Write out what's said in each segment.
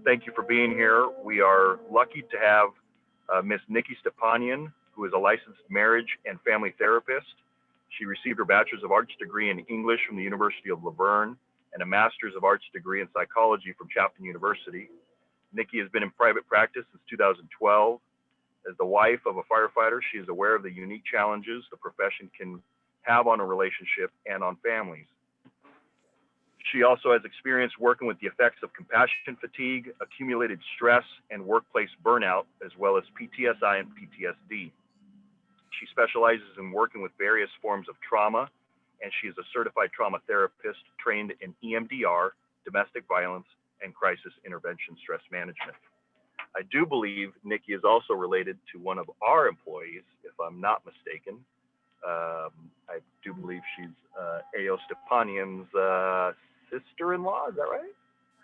Thank you for being here. We are lucky to have Miss Niki Stepanian, who is a licensed marriage and family therapist. She received her Bachelor's of Arts degree in English from the University of Laverne and a Master's of Arts degree in Psychology from Chapman University. Niki has been in private practice since 2012. As the wife of a firefighter, she is aware of the unique challenges the profession can have on a relationship and on families. She also has experience working with the effects of compassion fatigue, accumulated stress, and workplace burnout, as well as PTSI and PTSD. She specializes in working with various forms of trauma, and she is a certified trauma therapist trained in EMDR, domestic violence, and crisis intervention stress management. I do believe Niki is also related to one of our employees, if I'm not mistaken. I do believe she's A.O. Stepanian's sister-in-law, is that right?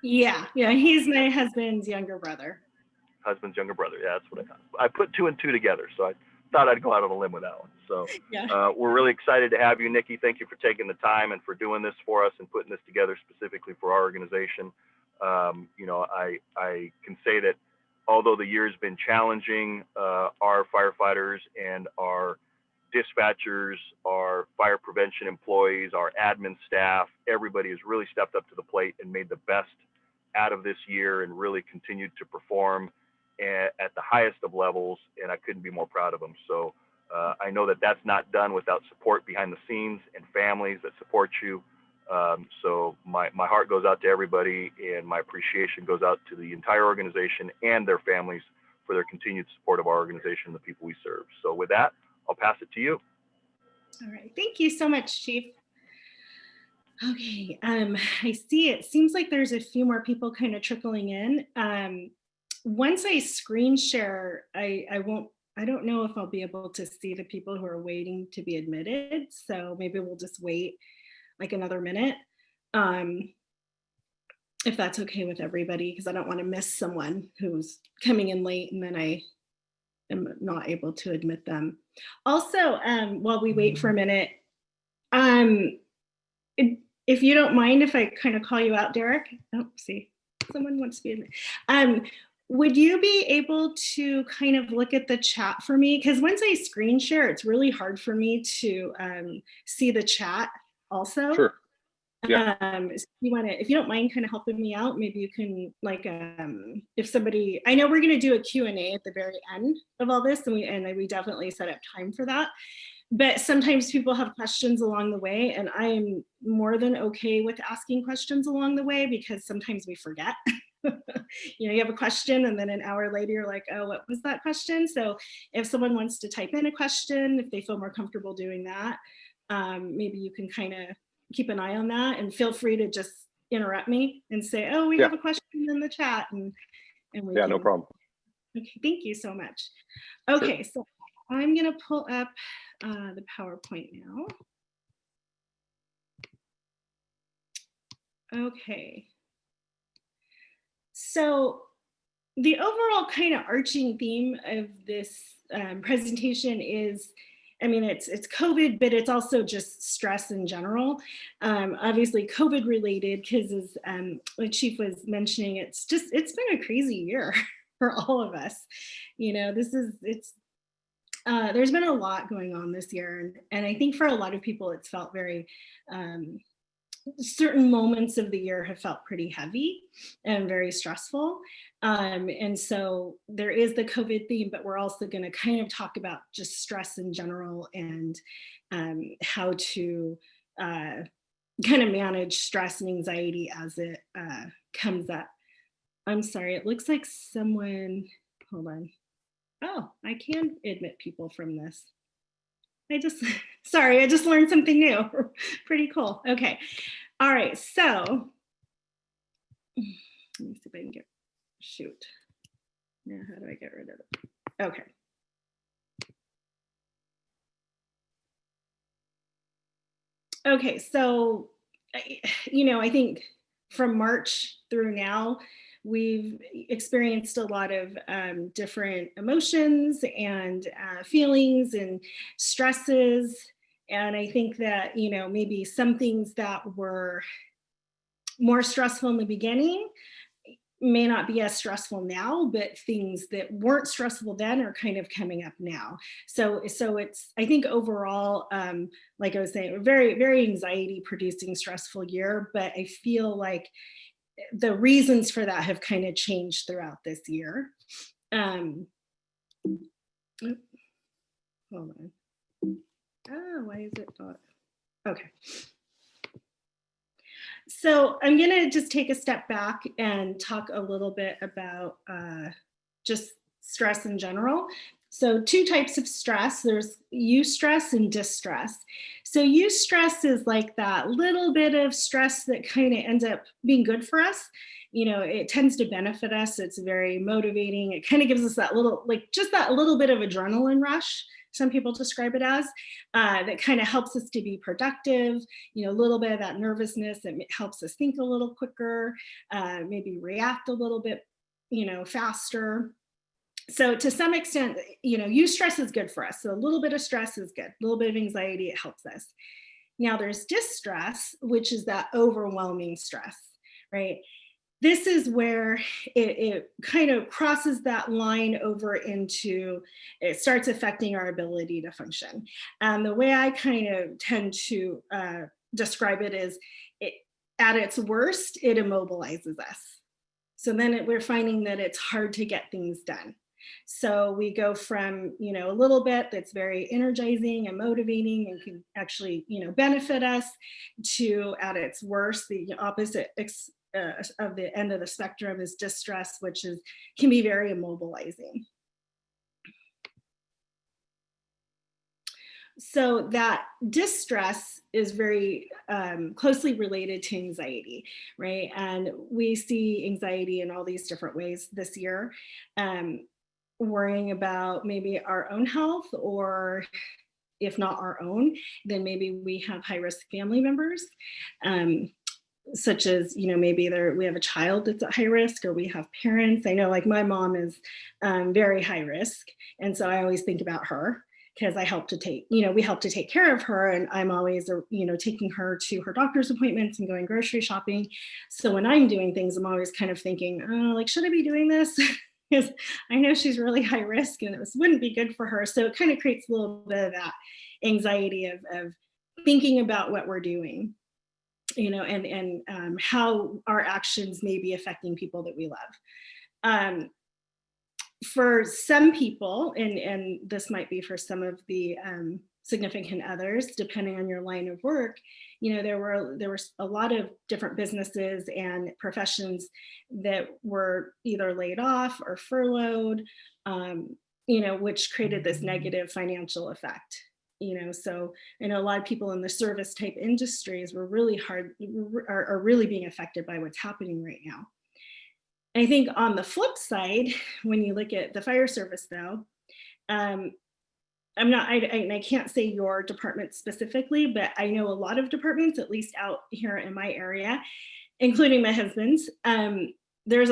Yeah, he's my husband's younger brother. Husband's younger brother, yeah, that's what I thought. I put two and two together, so I thought I'd go out on a limb with that one. So yeah. We're really excited to have you, Niki. Thank you for taking the time and for doing this for us and putting this together specifically for our organization. I can say that although the year's been challenging, our firefighters and our dispatchers, our fire prevention employees, our admin staff, everybody has really stepped up to the plate and made the best out of this year and really continued to perform at the highest of levels, and I couldn't be more proud of them. So I know that that's not done without support behind the scenes and families that support you. So my heart goes out to everybody, and my appreciation goes out to the entire organization and their families for their continued support of our organization and the people we serve. So with that, I'll pass it to you. All right, thank you so much, Chief. Okay, I see it seems like there's a few more people kind of trickling in. Once I screen share, I don't know if I'll be able to see the people who are waiting to be admitted. So maybe we'll just wait like another minute, if that's okay with everybody, because I don't want to miss someone who's coming in late and then I am not able to admit them. Also, while we wait for a minute, if you don't mind if I kind of call you out, Derek. Oh, see, someone wants to be admitted. Would you be able to kind of look at the chat for me? Because once I screen share, it's really hard for me to see the chat also. Sure. Yeah. If you don't mind kind of helping me out, maybe you can if somebody, I know we're going to do a Q&A at the very end of all this, and we definitely set up time for that. But sometimes people have questions along the way, and I am more than okay with asking questions along the way, because sometimes we forget. You have a question and then an hour later you're like, oh, what was that question? So if someone wants to type in a question, if they feel more comfortable doing that, maybe you can kind of keep an eye on that, and feel free to just interrupt me and say, oh, we have a question in the chat, and we no problem. Okay, thank you so much. Okay, sure. So I'm going to pull up the PowerPoint now. Okay. So the overall kind of arching theme of this presentation is, it's COVID, but it's also just stress in general. Obviously COVID related, because as the Chief was mentioning, it's been a crazy year for all of us. There's been a lot going on this year, and I think for a lot of people it's felt very, certain moments of the year have felt pretty heavy and very stressful. And so there is the COVID theme, but we're also going to kind of talk about just stress in general and how to kind of manage stress and anxiety as it comes up. I'm sorry, it looks like someone, hold on. Oh, I can admit people from this. Sorry, I just learned something new. Pretty cool. Okay. All right. So let me see if I can shoot. Now, how do I get rid of it? Okay. Okay. So, I think from March through now, we've experienced a lot of different emotions and feelings and stresses. And I think that, maybe some things that were more stressful in the beginning may not be as stressful now, but things that weren't stressful then are kind of coming up now. So it's, I think overall, like I was saying, a very, very anxiety producing stressful year, but I feel like the reasons for that have kind of changed throughout this year. Hold on. Oh, why is it not? Okay. So I'm going to just take a step back and talk a little bit about just stress in general. So two types of stress, there's eustress and distress. So eustress is like that little bit of stress that kind of ends up being good for us. You know, it tends to benefit us. It's very motivating. It kind of gives us that little, like just that little bit of adrenaline rush, some people describe it as, that kind of helps us to be productive, you know, a little bit of that nervousness that helps us think a little quicker, maybe react a little bit, you know, faster. So to some extent, you know, eustress is good for us. So a little bit of stress is good. A little bit of anxiety, it helps us. Now there's distress, which is that overwhelming stress, right? This is where it kind of crosses that line over into, it starts affecting our ability to function. And the way I kind of tend to describe it is, at its worst, it immobilizes us. So then we're finding that it's hard to get things done. So we go from, you know, a little bit that's very energizing and motivating and can actually, you know, benefit us, to at its worst, the opposite of the end of the spectrum is distress, which can be very immobilizing. So that distress is very closely related to anxiety, right? And we see anxiety in all these different ways this year. Worrying about maybe our own health, or if not our own, then maybe we have high-risk family members, such as, you know, maybe we have a child that's at high risk, or we have parents. I know, like, my mom is very high risk, and so I always think about her, because we help to take care of her, and I'm always, you know, taking her to her doctor's appointments and going grocery shopping. So when I'm doing things, I'm always kind of thinking, oh, like, should I be doing this? Because I know she's really high risk and this wouldn't be good for her. So it kind of creates a little bit of that anxiety of thinking about what we're doing, you know, and how our actions may be affecting people that we love. For some people, and this might be for some of the significant others, depending on your line of work, you know, there were a lot of different businesses and professions that were either laid off or furloughed, you know, which created this negative financial effect. You know, so I know a lot of people in the service type industries are really being affected by what's happening right now. I think on the flip side, when you look at the fire service, though, I can't say your department specifically, but I know a lot of departments, at least out here in my area, including my husband's. There's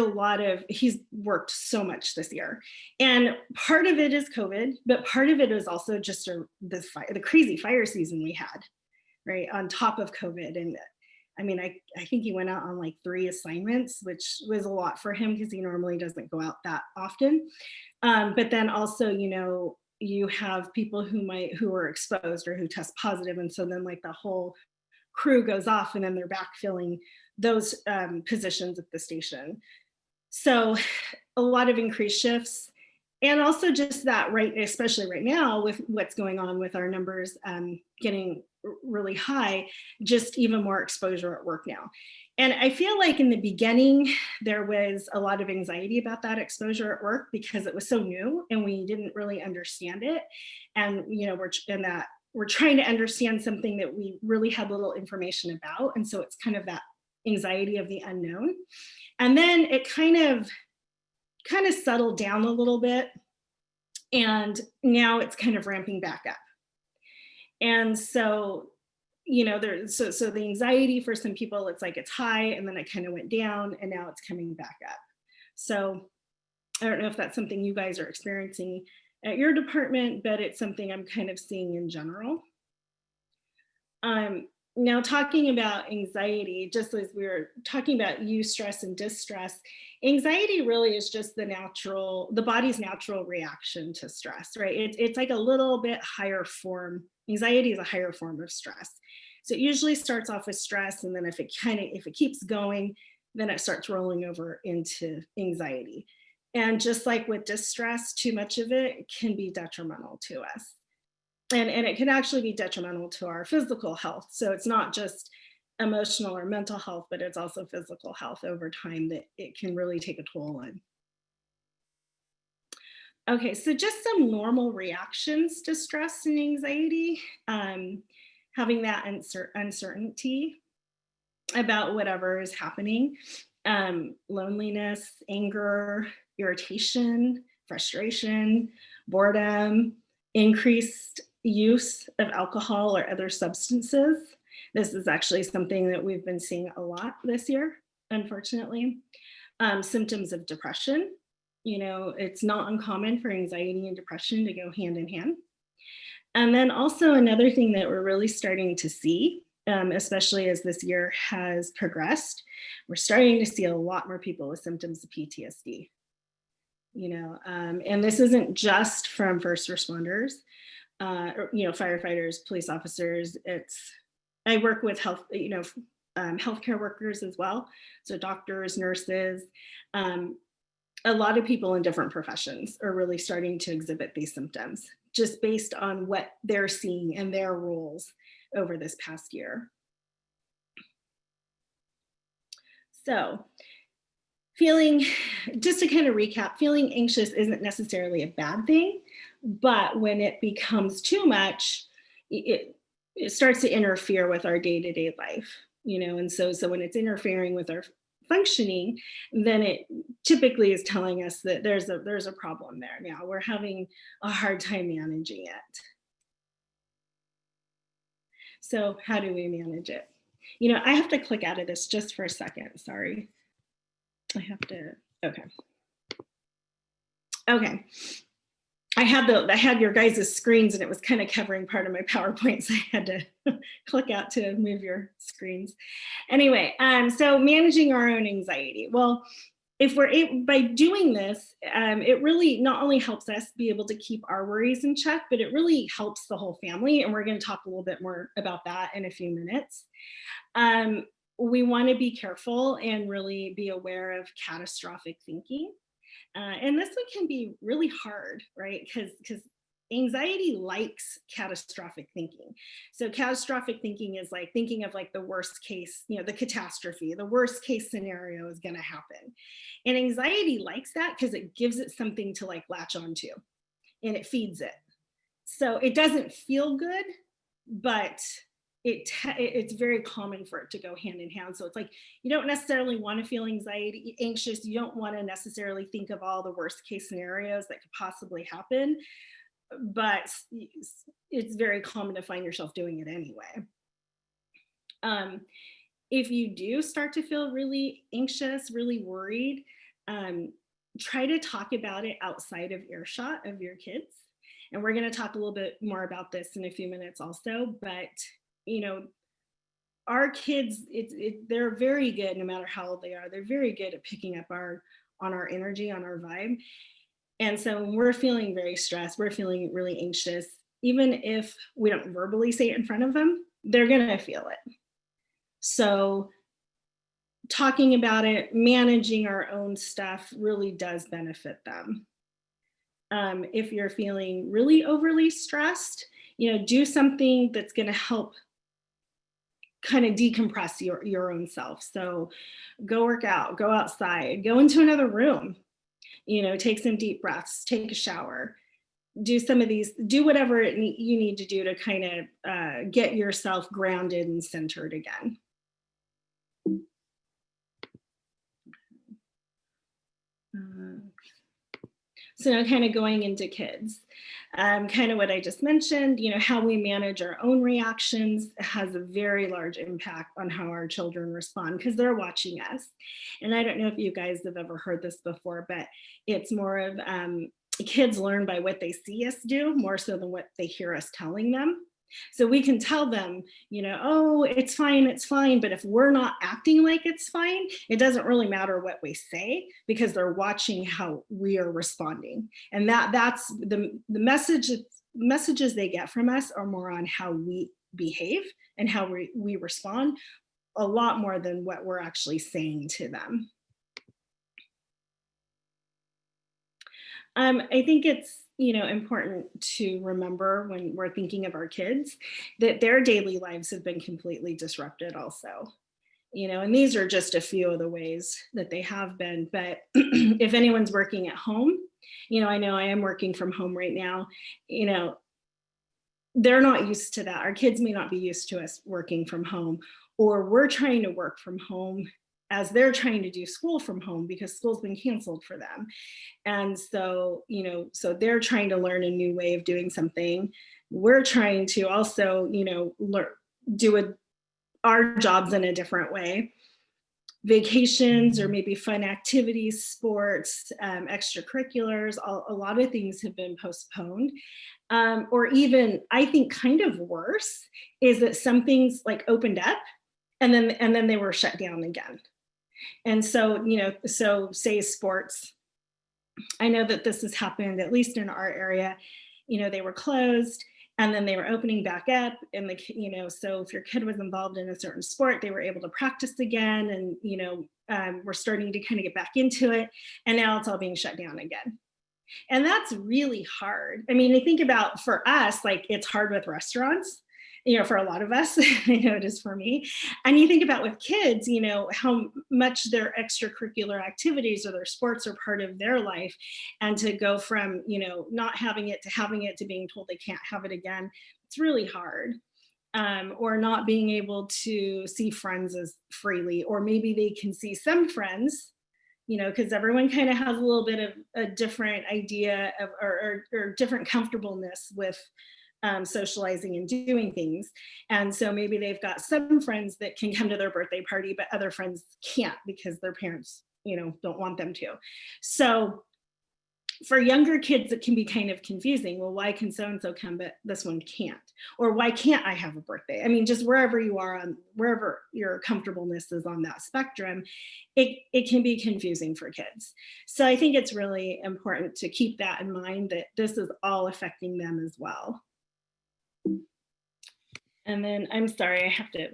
he's worked so much this year, and part of it is COVID, but part of it is also just the crazy fire season we had, right, on top of COVID. And I mean, I think he went out on like 3 assignments, which was a lot for him because he normally doesn't go out that often. But then also, you know, you have people who are exposed or who test positive, and so then like the whole crew goes off, and then they're backfilling those positions at the station. So a lot of increased shifts, and also just that, right, especially right now with what's going on with our numbers getting really high, just even more exposure at work now. And I feel like in the beginning, there was a lot of anxiety about that exposure at work because it was so new and we didn't really understand it. And, you know, we're trying to understand something that we really had little information about. And so it's kind of that anxiety of the unknown. And then it kind of settled down a little bit. And now it's kind of ramping back up. And so, you know, so the anxiety for some people, it's like it's high and then it kind of went down and now it's coming back up. So I don't know if that's something you guys are experiencing at your department, but it's something I'm kind of seeing in general. Now, talking about anxiety, just as we were talking about eustress and distress, anxiety really is just the body's natural reaction to stress, right? It's like a little bit higher form. Anxiety is a higher form of stress. So it usually starts off with stress, and then if it keeps going, then it starts rolling over into anxiety. And just like with distress, too much of it can be detrimental to us. And it can actually be detrimental to our physical health. So it's not just emotional or mental health, but it's also physical health over time that it can really take a toll on. Okay, so just some normal reactions to stress and anxiety, having that uncertainty about whatever is happening, loneliness, anger, irritation, frustration, boredom, increased use of alcohol or other substances. This is actually something that we've been seeing a lot this year, unfortunately. Symptoms of depression. It's not uncommon for anxiety and depression to go hand in hand. And then also another thing that we're really starting to see, especially as this year has progressed, we're starting to see a lot more people with symptoms of PTSD. And this isn't just from first responders, firefighters, police officers. I work with healthcare workers as well. So doctors, nurses, a lot of people in different professions are really starting to exhibit these symptoms just based on what they're seeing in their roles over this past year. So just to kind of recap, feeling anxious isn't necessarily a bad thing, but when it becomes too much, it starts to interfere with our day-to-day life, and so when it's interfering with our functioning, then it typically is telling us that there's a problem there. Now we're having a hard time managing it. So how do we manage it? I have to click out of this just for a second. Sorry. Okay. I had your guys' screens and it was kind of covering part of my PowerPoint, so I had to click out to move your screens. Anyway, so managing our own anxiety. Well, by doing this, it really not only helps us be able to keep our worries in check, but it really helps the whole family. And we're going to talk a little bit more about that in a few minutes. We want to be careful and really be aware of catastrophic thinking. And this one can be really hard, right? Because anxiety likes catastrophic thinking. So catastrophic thinking is like thinking of like the worst case, the catastrophe, the worst case scenario is going to happen. And anxiety likes that because it gives it something to like latch onto and it feeds it. So it doesn't feel good, but it's very common for it to go hand in hand. So it's like, you don't necessarily want to feel anxious. You don't want to necessarily think of all the worst case scenarios that could possibly happen, but it's very common to find yourself doing it anyway. If you do start to feel really anxious, really worried, try to talk about it outside of earshot of your kids. And we're going to talk a little bit more about this in a few minutes also, but our kids, they're very good, no matter how old they are, they're very good at picking up on our energy, on our vibe. And so when we're feeling very stressed, we're feeling really anxious, even if we don't verbally say it in front of them, they're going to feel it. So talking about it, managing our own stuff really does benefit them. If you're feeling really overly stressed, do something that's going to help kind of decompress your own self. So go work out, go outside, go into another room, take some deep breaths, take a shower, do some of these, do whatever you need to do to kind of get yourself grounded and centered again. So now kind of going into kids, kind of what I just mentioned, how we manage our own reactions has a very large impact on how our children respond because they're watching us. And I don't know if you guys have ever heard this before, but it's more of kids learn by what they see us do more so than what they hear us telling them. So we can tell them, oh, it's fine. But if we're not acting like it's fine, it doesn't really matter what we say, because they're watching how we are responding. And that's the messages they get from us are more on how we behave and how we respond, a lot more than what we're actually saying to them. I think it's important to remember when we're thinking of our kids that their daily lives have been completely disrupted also. And these are just a few of the ways that they have been. But if anyone's working at home, I know I am working from home right now, they're not used to that. Our kids may not be used to us working from home, or we're trying to work from home as they're trying to do school from home because school's been canceled for them. And so, so they're trying to learn a new way of doing something. We're trying to also, do our jobs in a different way. Vacations or maybe fun activities, sports, extracurriculars, a lot of things have been postponed. Or even, I think kind of worse is that some things like opened up and then they were shut down again. And so, so say sports, I know that this has happened, at least in our area, they were closed and then they were opening back up. And so if your kid was involved in a certain sport, they were able to practice again. And, we're starting to kind of get back into it. And now it's all being shut down again. And that's really hard. I mean, I think about, for us, like it's hard with restaurants, for a lot of us, I know it is for me. And you think about with kids, how much their extracurricular activities or their sports are part of their life. And to go from, not having it to having it to being told they can't have it again, it's really hard. Or not being able to see friends as freely, or maybe they can see some friends, because everyone kind of has a little bit of a different idea of, or different comfortableness with socializing and doing things. And so maybe they've got some friends that can come to their birthday party, but other friends can't because their parents, don't want them to. So for younger kids, it can be kind of confusing. Well, why can so-and-so come, but this one can't? Or why can't I have a birthday? I mean, just wherever you are wherever your comfortableness is on that spectrum, it can be confusing for kids. So I think it's really important to keep that in mind, that this is all affecting them as well. And then, I'm sorry, I have to,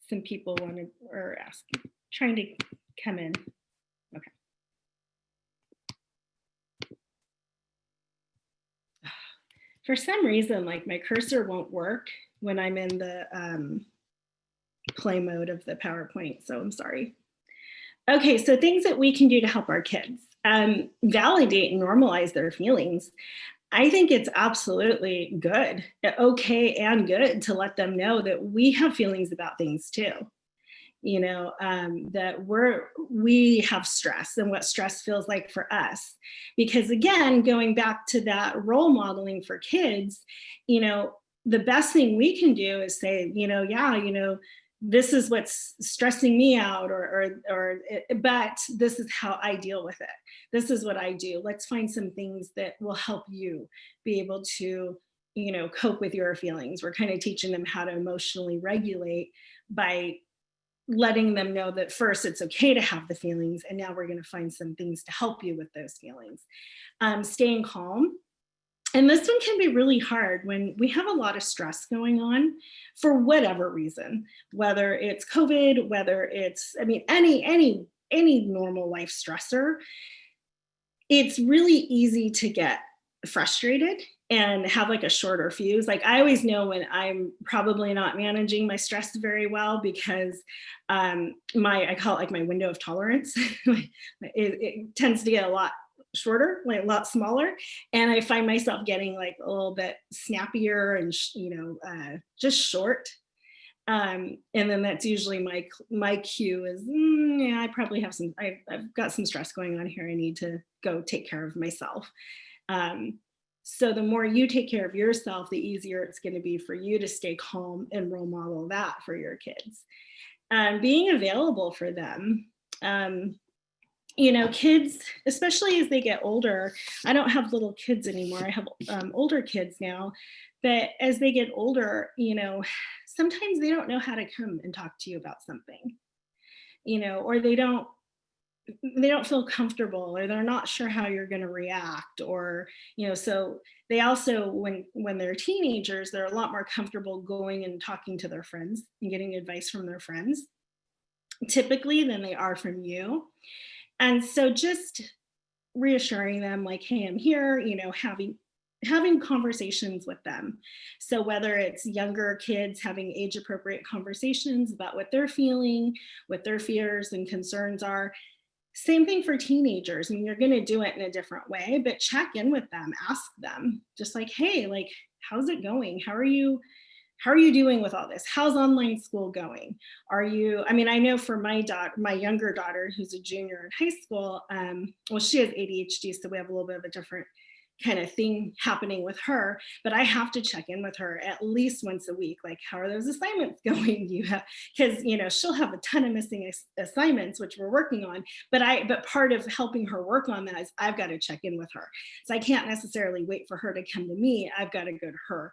some people wanted or ask, trying to come in. Okay. For some reason, like my cursor won't work when I'm in the play mode of the PowerPoint, so I'm sorry. Okay, so things that we can do to help our kids. Validate and normalize their feelings. I think it's absolutely good, okay and good, to let them know that we have feelings about things too. That we have stress and what stress feels like for us. Because again, going back to that role modeling for kids, the best thing we can do is say, this is what's stressing me out, but this is how I deal with it. This is what I do. Let's find some things that will help you be able to, cope with your feelings. We're kind of teaching them how to emotionally regulate by letting them know that first it's okay to have the feelings, and now we're going to find some things to help you with those feelings. Staying calm. And this one can be really hard when we have a lot of stress going on for whatever reason, whether it's COVID, whether it's, any normal life stressor. It's really easy to get frustrated and have like a shorter fuse. Like I always know when I'm probably not managing my stress very well, because I call it like my window of tolerance. it tends to get a lot shorter, like a lot smaller. And I find myself getting like a little bit snappier and, just short. And then that's usually my cue is, I probably have I've got some stress going on here. I need to go take care of myself. So the more you take care of yourself, the easier it's going to be for you to stay calm and role model that for your kids. Being available for them. Kids, especially as they get older, I don't have little kids anymore. I have older kids now. But as they get older, sometimes they don't know how to come and talk to you about something, or they don't feel comfortable, or they're not sure how you're going to react, or so they also, when they're teenagers, they're a lot more comfortable going and talking to their friends and getting advice from their friends typically than they are from you. And so just reassuring them, like, hey, I'm here, having conversations with them. So whether it's younger kids having age appropriate conversations about what they're feeling, what their fears and concerns are. Same thing for teenagers. I mean, you're going to do it in a different way, but check in with them, ask them, just like, hey, like, how's it going? How are you doing with all this? How's online school going? I mean, I know for my younger daughter, who's a junior in high school, well, she has ADHD, so we have a little bit of a different kind of thing happening with her, but I have to check in with her at least once a week. Like, how are those assignments going? Because she'll have a ton of missing assignments, which we're working on. But part of helping her work on that is I've got to check in with her. So I can't necessarily wait for her to come to me. I've got to go to her.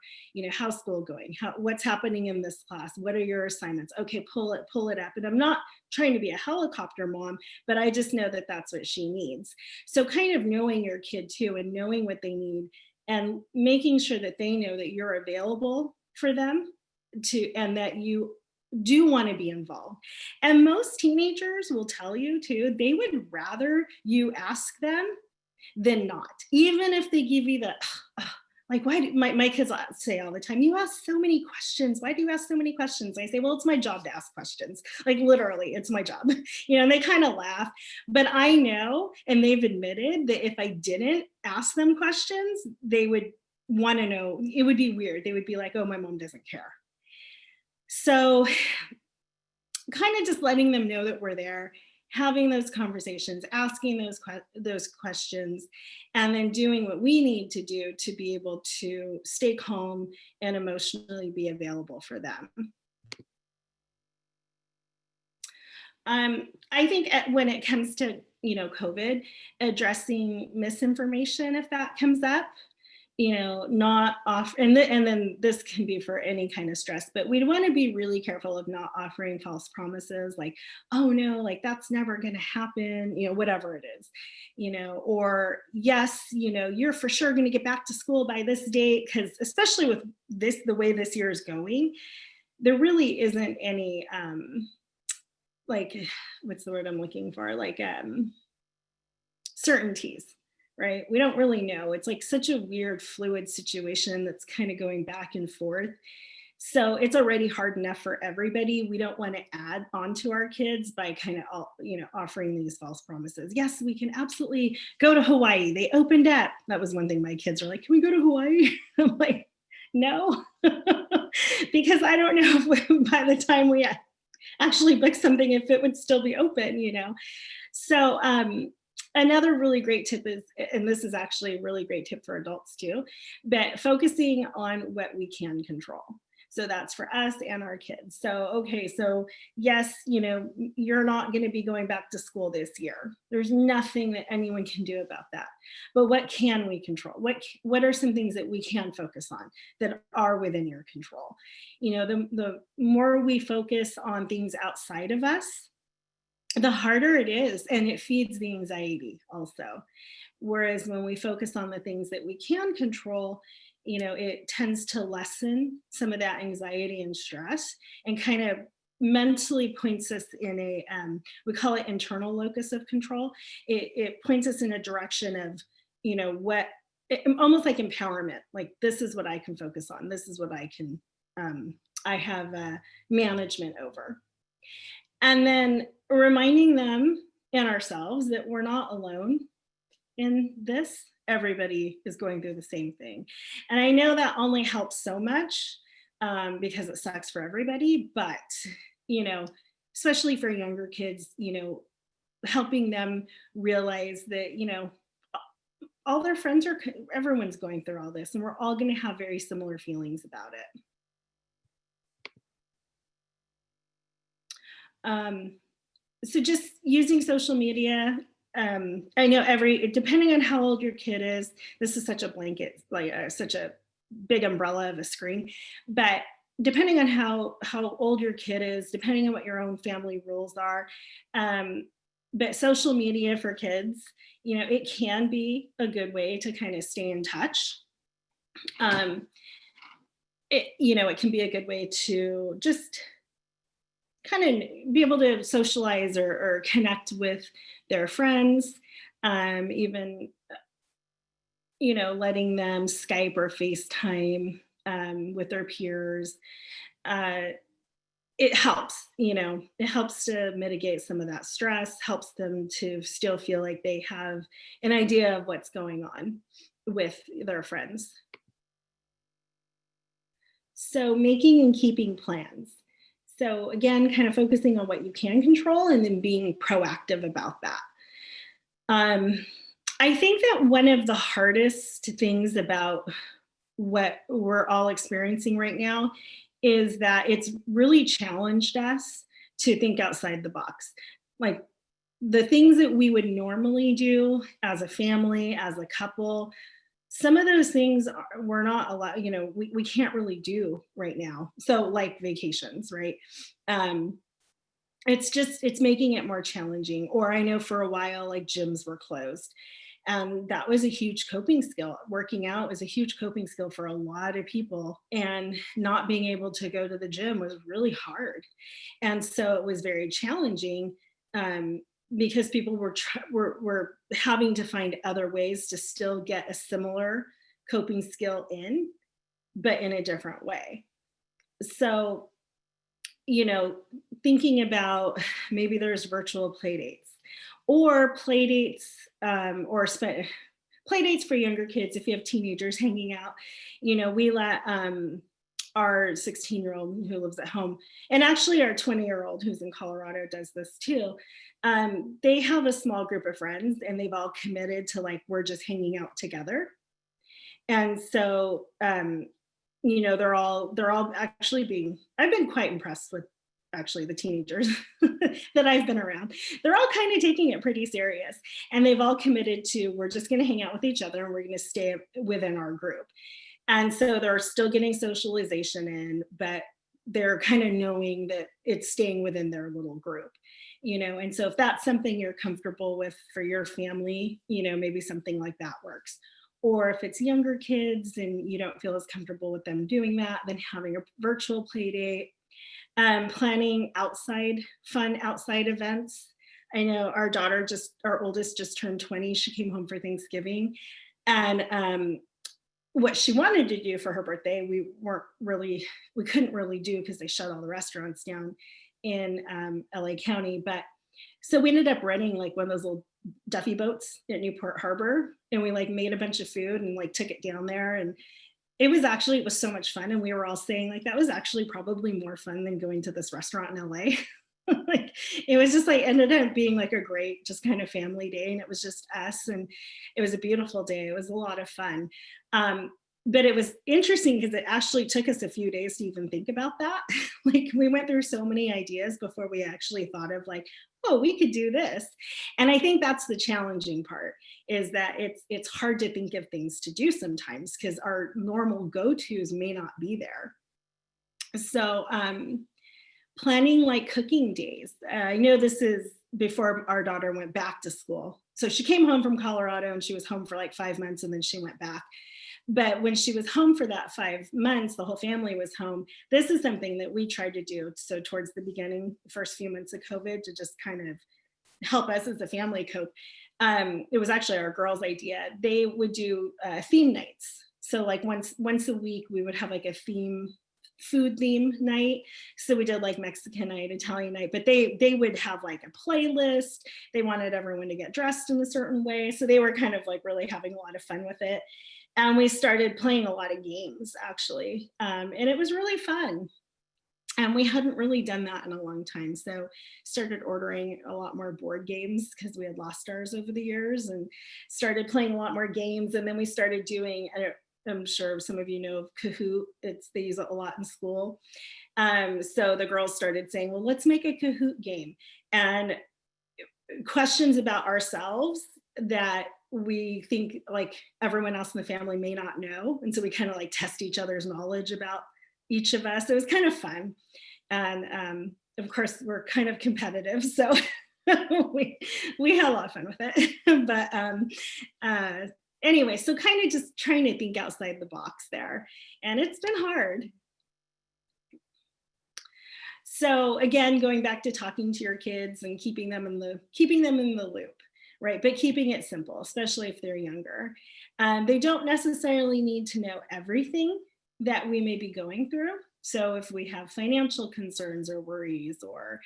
How's school going? What's happening in this class? What are your assignments? Okay, pull it up. And I'm not trying to be a helicopter mom, but I just know that that's what she needs. So kind of knowing your kid too, and knowing what they need, and making sure that they know that you're available for them and that you do want to be involved. And most teenagers will tell you too, they would rather you ask them than not, even if they give you the like, why do my kids say all the time, you ask so many questions. Why do you ask so many questions? I say, well, it's my job to ask questions. Like, literally, it's my job. And they kind of laugh. But I know, and they've admitted that if I didn't ask them questions, they would want to know. It would be weird. They would be like, oh, my mom doesn't care. So kind of just letting them know that we're there, having those conversations, asking those questions, and then doing what we need to do to be able to stay calm and emotionally be available for them. I think when it comes to COVID, addressing misinformation, if that comes up, not off, and then this can be for any kind of stress, but we want to be really careful of not offering false promises, like, oh no, like that's never going to happen, whatever it is, or yes, you're for sure going to get back to school by this date, because especially with the way this year is going, there really isn't any like, what's the word I'm looking for, like certainties. Right? We don't really know. It's like such a weird, fluid situation that's kind of going back and forth. So it's already hard enough for everybody. We don't want to add on to our kids by kind of, offering these false promises. Yes, we can absolutely go to Hawaii. They opened up. That was one thing my kids are like, can we go to Hawaii? I'm like, no, because I don't know if by the time we actually book something, if it would still be open, So, another really great tip is, and this is actually a really great tip for adults too, but focusing on what we can control. So that's for us and our kids. So, okay, so yes, you're not going to be going back to school this year. There's nothing that anyone can do about that. But what can we control? What are some things that we can focus on that are within your control? The more we focus on things outside of us, the harder it is, and it feeds the anxiety also. Whereas when we focus on the things that we can control, it tends to lessen some of that anxiety and stress, and kind of mentally points us in a, we call it internal locus of control. It points us in a direction of, almost like empowerment, like this is what I can focus on. This is what I can, I have management over. And then reminding them and ourselves that we're not alone in this. Everybody is going through the same thing. And I know that only helps so much because it sucks for everybody, but, especially for younger kids, helping them realize that, all their friends everyone's going through all this, and we're all going to have very similar feelings about it. So just using social media, I know depending on how old your kid is, this is such a blanket, like such a big umbrella of a screen. But depending on how old your kid is, depending on what your own family rules are, but social media for kids, it can be a good way to kind of stay in touch. It can be a good way to just kind of be able to socialize or connect with their friends, even letting them Skype or FaceTime with their peers. It helps, it helps to mitigate some of that stress, helps them to still feel like they have an idea of what's going on with their friends. So making and keeping plans. So again, kind of focusing on what you can control and then being proactive about that. I think that one of the hardest things about what we're all experiencing right now is that it's really challenged us to think outside the box. Like the things that we would normally do as a family, as a couple, some of those things we're not allowed, we can't really do right now. So like vacations, right? It's making it more challenging. Or I know for a while, like gyms were closed. That was a huge coping skill. Working out was a huge coping skill for a lot of people, and not being able to go to the gym was really hard. And so it was very challenging because people were having to find other ways to still get a similar coping skill in, but in a different way. So, thinking about maybe there's virtual play dates or play dates play dates for younger kids. If you have teenagers hanging out, we let our 16-year-old who lives at home, and actually our 20-year-old who's in Colorado does this too. They have a small group of friends and they've all committed to like, we're just hanging out together. And so, they're all actually I've been quite impressed with actually the teenagers that I've been around. They're all kind of taking it pretty serious, and they've all committed to, we're just going to hang out with each other and we're going to stay within our group. And so they're still getting socialization in, but they're kind of knowing that it's staying within their little group, and so if that's something you're comfortable with for your family, maybe something like that works. Or if it's younger kids and you don't feel as comfortable with them doing that, then having a virtual play date, planning fun outside events. I know our oldest just turned 20. She came home for Thanksgiving, and what she wanted to do for her birthday, we couldn't really do because they shut all the restaurants down in LA County. But so we ended up renting like one of those little Duffy boats at Newport Harbor, and we like made a bunch of food and like took it down there, and it was so much fun. And we were all saying like that was actually probably more fun than going to this restaurant in LA. Like it was just like ended up being like a great just kind of family day, and it was just us, and it was a beautiful day. It was a lot of fun. But it was interesting because it actually took us a few days to even think about that. Like we went through so many ideas before we actually thought of like, oh, we could do this. And I think that's the challenging part, is that it's hard to think of things to do sometimes because our normal go-tos may not be there. So planning like cooking days. I know this is before our daughter went back to school. So she came home from Colorado and she was home for like 5 months and then she went back. But when she was home for that 5 months, the whole family was home. This is something that we tried to do. So towards the beginning, first few months of COVID, to just kind of help us as a family cope. It was actually our girls' idea. They would do theme nights. So like once a week, we would have like a food theme night. So we did like Mexican night, Italian night, but they would have like a playlist. They wanted everyone to get dressed in a certain way. So they were kind of like really having a lot of fun with it. And we started playing a lot of games actually. And it was really fun. And we hadn't really done that in a long time. So started ordering a lot more board games because we had lost ours over the years, and started playing a lot more games. And then we started doing, I'm sure some of you know of Kahoot. They use it a lot in school. So the girls started saying, well, let's make a Kahoot game. And questions about ourselves that we think like everyone else in the family may not know. And so we kind of like test each other's knowledge about each of us. It was kind of fun. And of course, we're kind of competitive. So we had a lot of fun with it. But anyway, so kind of just trying to think outside the box there. And it's been hard. So again, going back to talking to your kids and keeping them in the loop, right? But keeping it simple, especially if they're younger. They don't necessarily need to know everything that we may be going through. So if we have financial concerns or worries or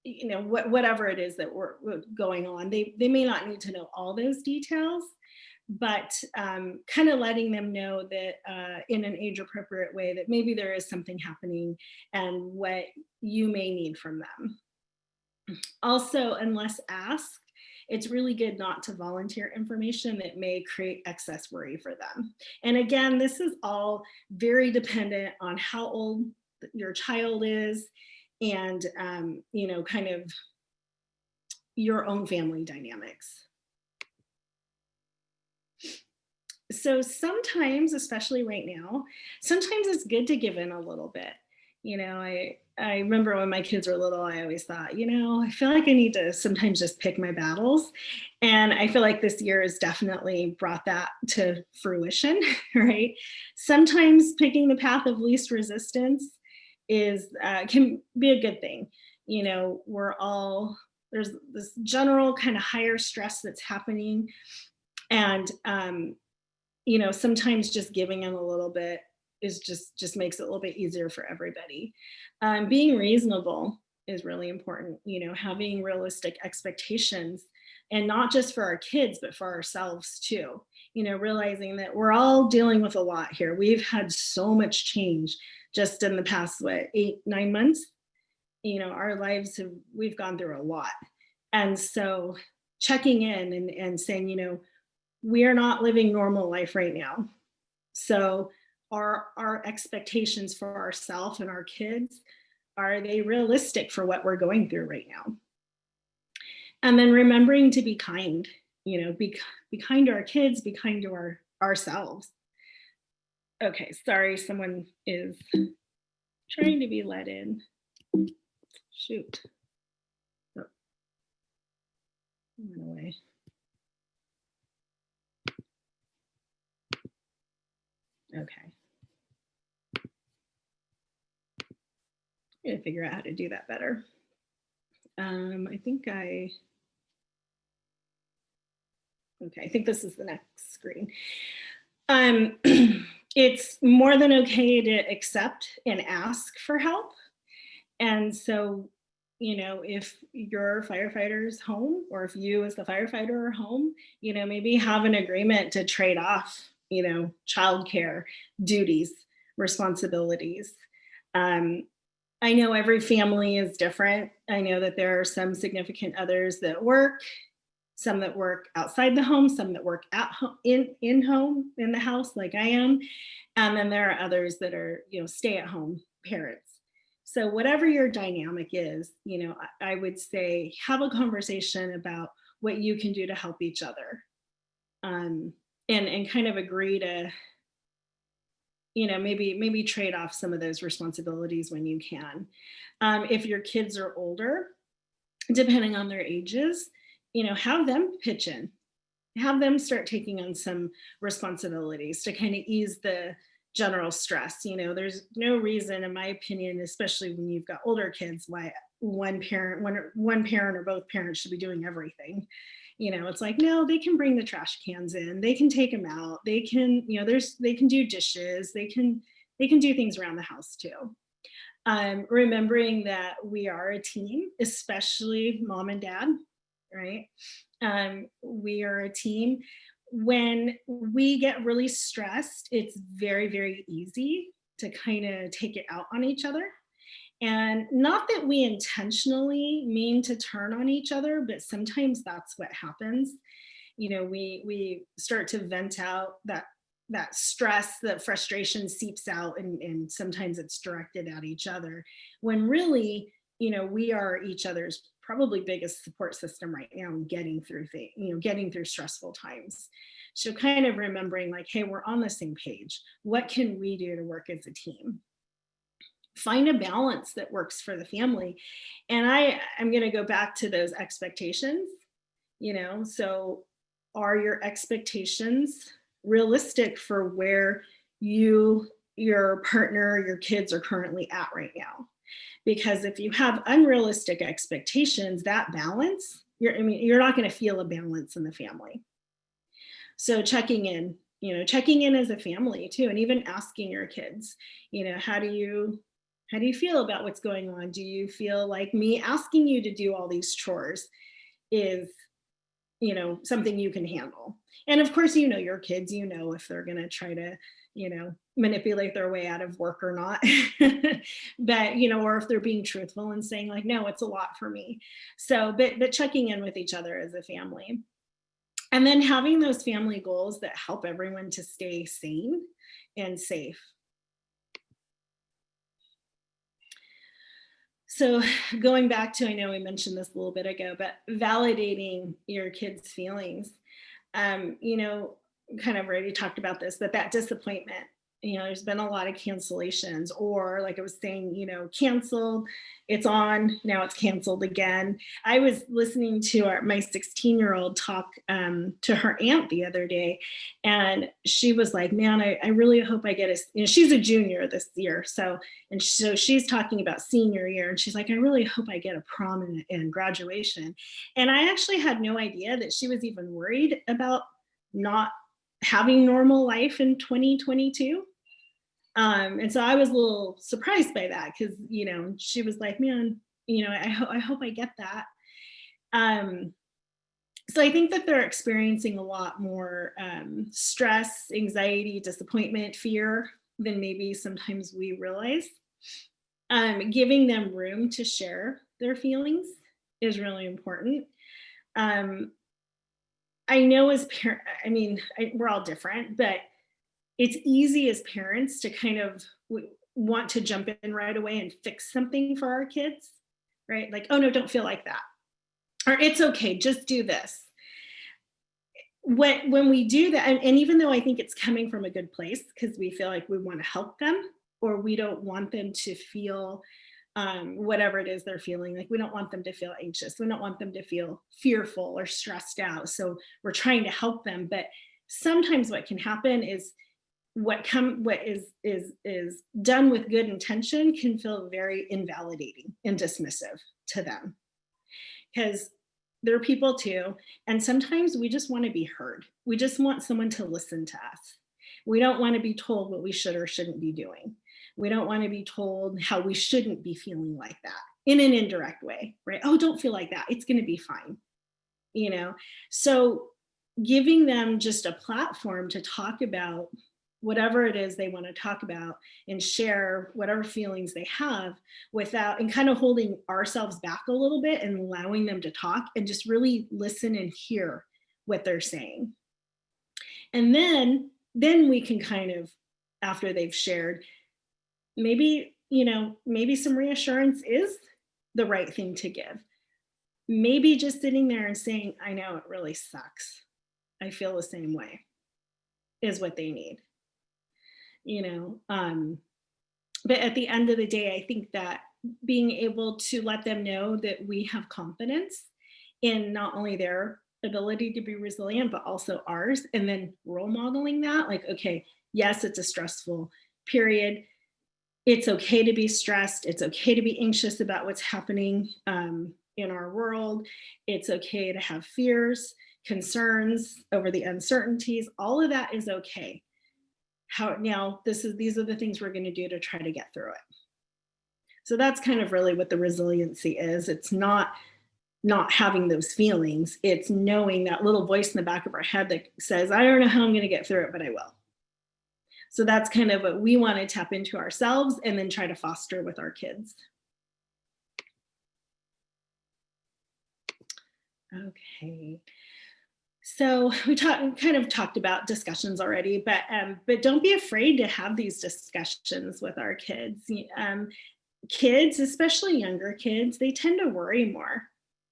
whatever it is that we're going on, they may not need to know all those details, but kind of letting them know that in an age appropriate way that maybe there is something happening and what you may need from them. Also, unless asked, it's really good not to volunteer information that may create excess worry for them. And again, this is all very dependent on how old your child is and, kind of your own family dynamics. So sometimes, especially right now, sometimes it's good to give in a little bit. I remember when my kids were little, I always thought, I feel like I need to sometimes just pick my battles. And I feel like this year has definitely brought that to fruition, right? Sometimes picking the path of least resistance can be a good thing. There's this general kind of higher stress that's happening. And, sometimes just giving in a little bit is just makes it a little bit easier for everybody. Being reasonable is really important, having realistic expectations, and not just for our kids, but for ourselves too. Realizing that we're all dealing with a lot here. We've had so much change just in the past, 8-9 months. Our lives we've gone through a lot. And so checking in and saying, we are not living normal life right now. So our expectations for ourselves and our kids, are they realistic for what we're going through right now? And then remembering to be kind, be kind to our kids, be kind to ourselves. Okay, sorry, someone is trying to be let in. Shoot. Oh. Went away. Okay. I'm gonna figure out how to do that better. I think this is the next screen. It's more than okay to accept and ask for help. And so, if your firefighter's home, or if you as the firefighter are home, maybe have an agreement to trade off, childcare duties, responsibilities. I know every family is different. I know that there are some significant others that work, some that work outside the home, some that work at home, in home, in the house, like I am. And then there are others that are, stay-at-home parents. So whatever your dynamic is, I would say have a conversation about what you can do to help each other, and kind of agree to, maybe trade off some of those responsibilities when you can. If your kids are older, depending on their ages, have them pitch in, have them start taking on some responsibilities to kind of ease the general stress. There's no reason, in my opinion, especially when you've got older kids, why one parent or both parents should be doing everything. It's like, no, they can bring the trash cans in, they can take them out, they can, they can do dishes, they can do things around the house too. Remembering that we are a team, especially mom and dad, right? We are a team. When we get really stressed, it's very, very easy to kind of take it out on each other. And not that we intentionally mean to turn on each other, but sometimes that's what happens. We start to vent out that stress, that frustration seeps out, and sometimes it's directed at each other, when really we are each other's probably biggest support system right now in getting through things, getting through stressful times. So kind of remembering like, hey, we're on the same page. What can we do to work as a team? Find a balance that works for the family. And I'm going to go back to those expectations, so are your expectations realistic for where your partner, your kids are currently at right now? Because if you have unrealistic expectations, that balance, you're not going to feel a balance in the family. So checking in as a family too, and even asking your kids, how do you feel about what's going on? Do you feel like me asking you to do all these chores is, something you can handle? And of course, your kids, if they're going to try to, manipulate their way out of work or not. But, or if they're being truthful and saying like, no, it's a lot for me. So, but checking in with each other as a family. And then having those family goals that help everyone to stay sane and safe. So going back to, I know we mentioned this a little bit ago, but validating your kids' feelings, kind of already talked about this, but that disappointment, there's been a lot of cancellations, or like I was saying, canceled, it's on, now it's canceled again. I was listening to my 16-year-old talk to her aunt the other day, and she was like, man, I really hope I get she's a junior this year. So she's talking about senior year, and she's like, I really hope I get a prom and graduation. And I actually had no idea that she was even worried about not having normal life in 2022. And so I was a little surprised by that, because, she was like, man, I hope I get that. So I think that they're experiencing a lot more stress, anxiety, disappointment, fear than maybe sometimes we realize. Giving them room to share their feelings is really important. I know as parents, we're all different, but it's easy as parents to kind of want to jump in right away and fix something for our kids, right? Like, oh no, don't feel like that. Or it's okay, just do this. When we do that, and even though I think it's coming from a good place, because we feel like we want to help them, or we don't want them to feel whatever it is they're feeling. Like, we don't want them to feel anxious. We don't want them to feel fearful or stressed out. So we're trying to help them. But sometimes what can happen is what is done with good intention can feel very invalidating and dismissive to them, because they're people too. And sometimes we just want to be heard. We just want someone to listen to us. We don't want to be told what we should or shouldn't be doing. We don't want to be told how we shouldn't be feeling like that in an indirect way, right? Oh, don't feel like that. It's going to be fine. So giving them just a platform to talk about whatever it is they want to talk about and share whatever feelings they have, without, and kind of holding ourselves back a little bit and allowing them to talk and just really listen and hear what they're saying. And then we can kind of, after they've shared, maybe some reassurance is the right thing to give. Maybe just sitting there and saying, I know it really sucks, I feel the same way, is what they need. But at the end of the day, I think that being able to let them know that we have confidence in not only their ability to be resilient, but also ours, and then role modeling that, like, okay, yes, it's a stressful period. It's okay to be stressed. It's okay to be anxious about what's happening in our world. It's okay to have fears, concerns over the uncertainties. All of that is okay. These are the things we're going to do to try to get through it. So that's kind of really what the resiliency is. It's not having those feelings. It's knowing that little voice in the back of our head that says, I don't know how I'm going to get through it, but I will. So that's kind of what we want to tap into ourselves and then try to foster with our kids. Okay. So we kind of talked about discussions already, but don't be afraid to have these discussions with our kids. kids, especially younger kids, they tend to worry more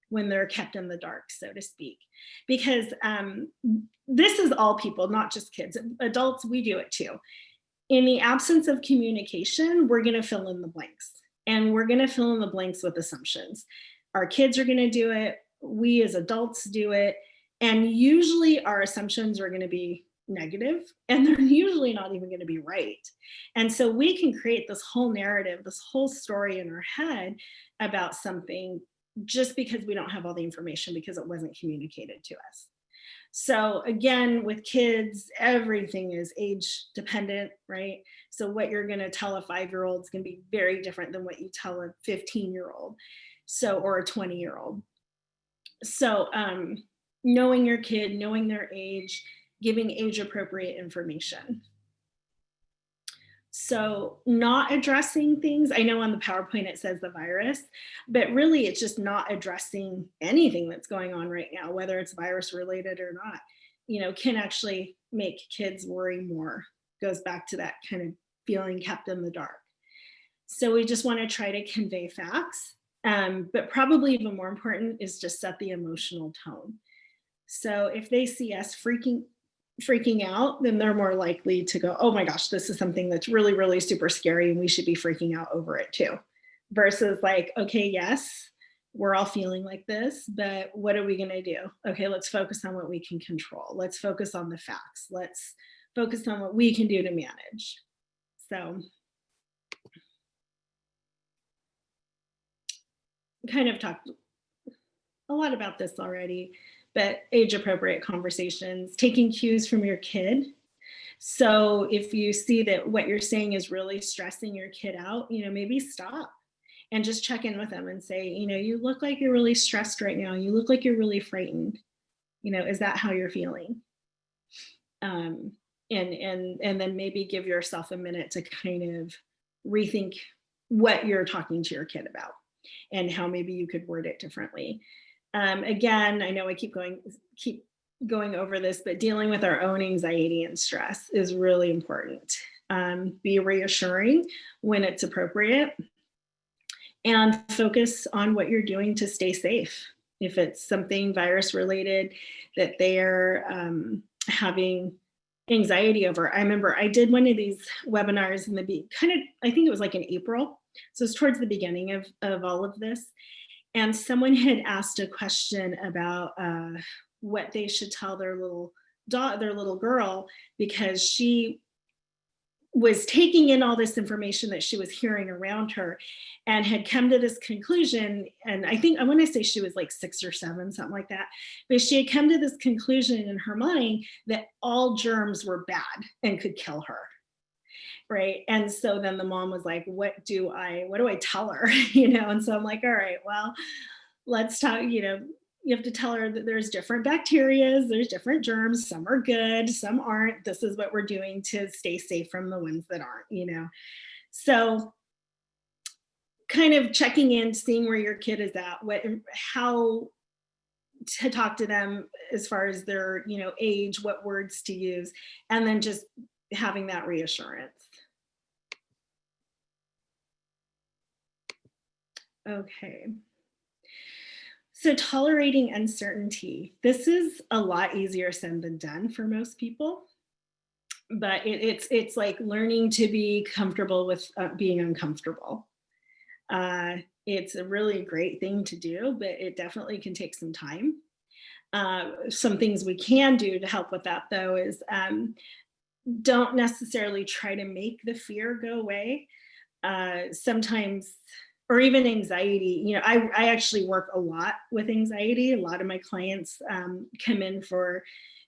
when they're kept in the dark, so to speak, because this is all people, not just kids. Adults, we do it too. In the absence of communication, we're going to fill in the blanks, and we're going to fill in the blanks with assumptions. Our kids are going to do it. We as adults do it. And usually our assumptions are going to be negative, and they're usually not even going to be right. And so we can create this whole narrative, this whole story in our head about something just because we don't have all the information, because it wasn't communicated to us. So again, with kids, everything is age dependent, right? So what you're going to tell a 5-year-old is going to be very different than what you tell a 15-year-old, so, or a 20-year-old. So knowing your kid, knowing their age, giving age appropriate information. So not addressing things, I know on the PowerPoint it says the virus, but really it's just not addressing anything that's going on right now, whether it's virus related or not, can actually make kids worry more. Goes back to that kind of feeling kept in the dark. So we just want to try to convey facts, but probably even more important is just set the emotional tone. So if they see us freaking out, then they're more likely to go, oh my gosh, this is something that's really, really super scary and we should be freaking out over it too. Versus like, okay, yes, we're all feeling like this, but what are we going to do? Okay, let's focus on what we can control. Let's focus on the facts. Let's focus on what we can do to manage. So kind of talked a lot about this already, but age appropriate conversations, taking cues from your kid. So if you see that what you're saying is really stressing your kid out, maybe stop and just check in with them and say, you look like you're really stressed right now. You look like you're really frightened. Is that how you're feeling? And then maybe give yourself a minute to kind of rethink what you're talking to your kid about and how maybe you could word it differently. Again, I know I keep going over this, but dealing with our own anxiety and stress is really important. Be reassuring when it's appropriate, and focus on what you're doing to stay safe. If it's something virus related that they're having anxiety over. I remember I did one of these webinars in I think it was like in April. So it's towards the beginning of all of this. And someone had asked a question about what they should tell their little girl, because she was taking in all this information that she was hearing around her and had come to this conclusion. And I want to say she was like 6 or 7, something like that. But she had come to this conclusion in her mind that all germs were bad and could kill her. Right. And so then the mom was like, what do I tell her? And so I'm like, all right, well, let's talk, you have to tell her that there's different bacteria, there's different germs, some are good, some aren't. This is what we're doing to stay safe from the ones that aren't, So kind of checking in, seeing where your kid is at, how to talk to them as far as their, age, what words to use, and then just having that reassurance. Okay. So tolerating uncertainty. This is a lot easier said than done for most people, but it's like learning to be comfortable with being uncomfortable. It's a really great thing to do, but it definitely can take some time. Some things we can do to help with that, though, is don't necessarily try to make the fear go away. Sometimes, or even anxiety, I actually work a lot with anxiety. A lot of my clients come in for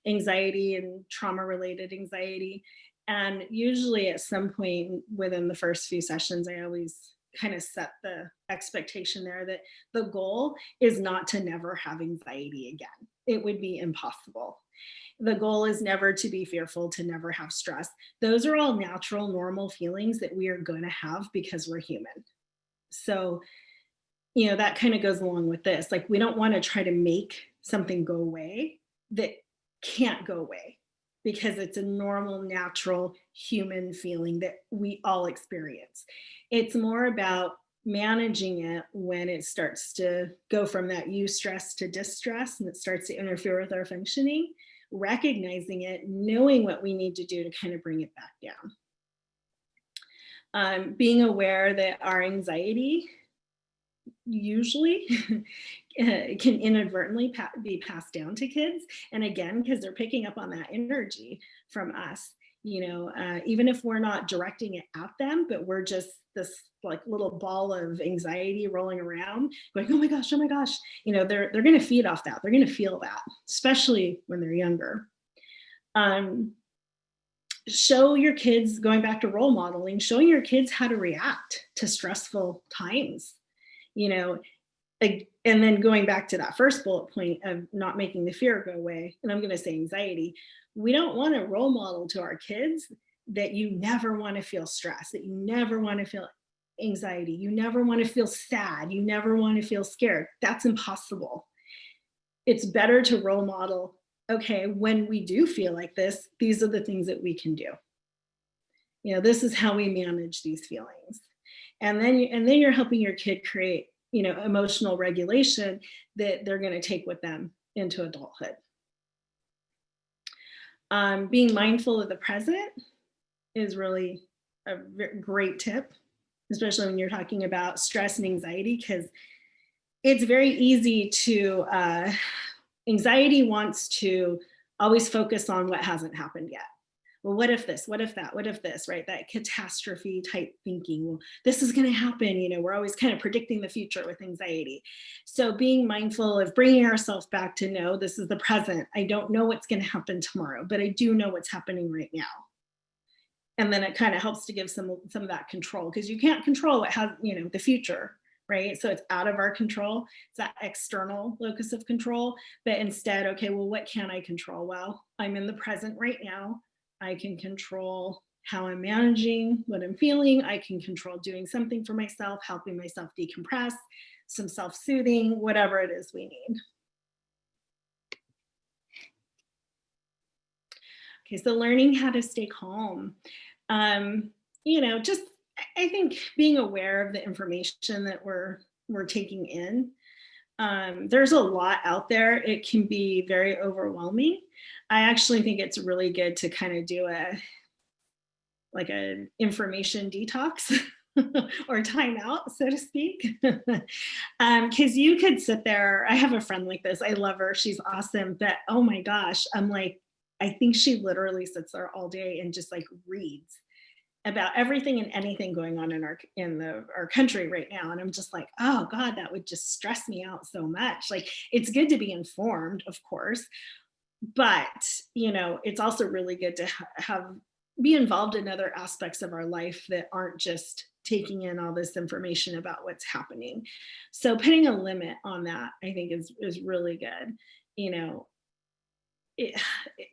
anxiety and trauma-related anxiety. And usually at some point within the first few sessions, I always kind of set the expectation there that the goal is not to never have anxiety again. It would be impossible. The goal is never to be fearful, to never have stress. Those are all natural, normal feelings that we are going to have because we're human. So, that kind of goes along with this. Like, we don't want to try to make something go away that can't go away, because it's a normal, natural human feeling that we all experience. It's more about managing it when it starts to go from that eustress to distress and it starts to interfere with our functioning, recognizing it, knowing what we need to do to kind of bring it back down. Being aware that our anxiety usually can inadvertently be passed down to kids. And again, because they're picking up on that energy from us, even if we're not directing it at them, but we're just this like little ball of anxiety rolling around going, oh my gosh, they're going to feed off that. They're going to feel that, especially when they're younger. Show your kids, going back to role modeling, showing your kids how to react to stressful times, and then going back to that first bullet point of not making the fear go away, and I'm going to say anxiety, we don't want to role model to our kids that you never want to feel stress, that you never want to feel anxiety, you never want to feel sad, you never want to feel scared. That's impossible. It's better to role model, okay, when we do feel like this, these are the things that we can do. This is how we manage these feelings. And then you're helping your kid create, emotional regulation that they're going to take with them into adulthood. Being mindful of the present is really a great tip, especially when you're talking about stress and anxiety, because it's very easy to, anxiety wants to always focus on what hasn't happened yet. Well, what if this, what if that, what if this, right? That catastrophe type thinking, well, this is going to happen. We're always kind of predicting the future with anxiety. So being mindful of bringing ourselves back to know this is the present. I don't know what's going to happen tomorrow, but I do know what's happening right now. And then it kind of helps to give some of that control, because you can't control what has, the future, right? So it's out of our control. It's that external locus of control. But instead, okay, well, what can I control? Well, I'm in the present right now. I can control how I'm managing what I'm feeling. I can control doing something for myself, helping myself decompress, some self-soothing, whatever it is we need. Okay, so learning how to stay calm. Just I think being aware of the information that we're taking in. There's a lot out there. It can be very overwhelming. I actually think it's really good to kind of do an information detox or timeout, so to speak. Because you could sit there. I have a friend like this. I love her. She's awesome. But oh my gosh, I'm like, I think she literally sits there all day and just like reads about everything and anything going on in our country right now. And I'm just like, oh God, that would just stress me out so much. Like, it's good to be informed, of course, but it's also really good to be involved in other aspects of our life that aren't just taking in all this information about what's happening. So putting a limit on that, I think is really good.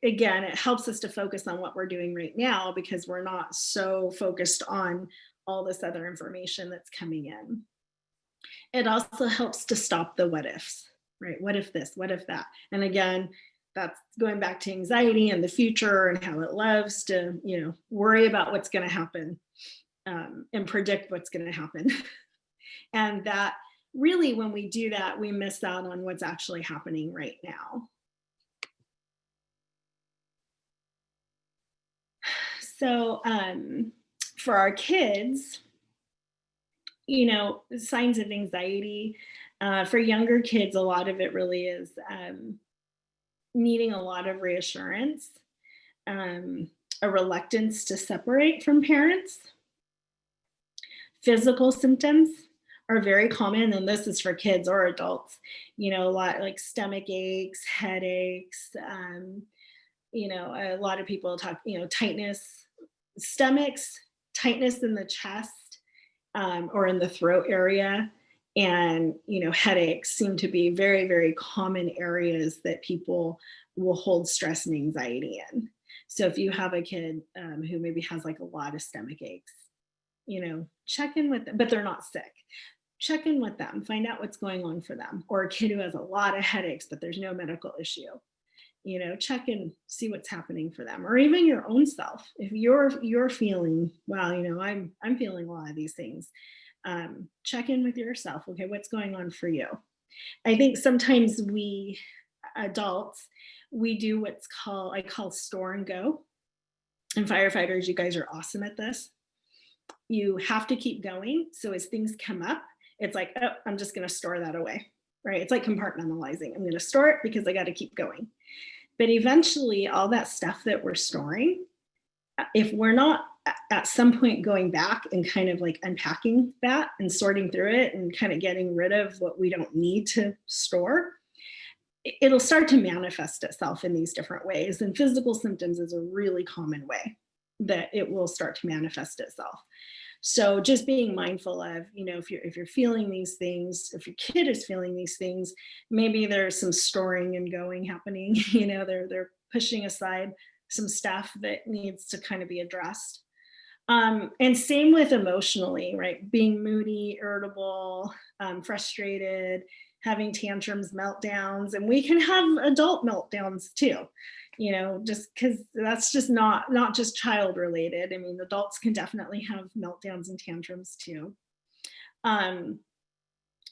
Again, it helps us to focus on what we're doing right now, because we're not so focused on all this other information that's coming in. It also helps to stop the what ifs, right? What if this, what if that? And again, that's going back to anxiety and the future and how it loves to, worry about what's going to happen and predict what's going to happen. And that really, when we do that, we miss out on what's actually happening right now. So for our kids, signs of anxiety, for younger kids, a lot of it really is needing a lot of reassurance, a reluctance to separate from parents. Physical symptoms are very common, and this is for kids or adults. A lot like stomach aches, headaches, a lot of people talk, tightness, stomachs, tightness in the chest or in the throat area, and headaches seem to be very, very common areas that people will hold stress and anxiety in. So if you have a kid who maybe has like a lot of stomach aches, check in with them, but they're not sick. Check in with them, find out what's going on for them. Or a kid who has a lot of headaches, but there's no medical issue. Check and see what's happening for them. Or even your own self. If you're feeling, wow, I'm feeling a lot of these things. check in with yourself. Okay, what's going on for you? I think sometimes we adults, we do what's called, I call store and go. And firefighters, you guys are awesome at this. You have to keep going. So as things come up, it's like, oh, I'm just going to store that away, right? It's like compartmentalizing. I'm going to store it because I got to keep going. But eventually, all that stuff that we're storing, if we're not at some point going back and kind of like unpacking that and sorting through it and kind of getting rid of what we don't need to store, it'll start to manifest itself in these different ways. And physical symptoms is a really common way that it will start to manifest itself. So just being mindful of, if you're feeling these things, if your kid is feeling these things, maybe there's some storing and going happening, they're pushing aside some stuff that needs to kind of be addressed. And same with emotionally, right? Being moody, irritable, frustrated, having tantrums, meltdowns, and we can have adult meltdowns too, just because that's just not just child related. I mean, adults can definitely have meltdowns and tantrums too. And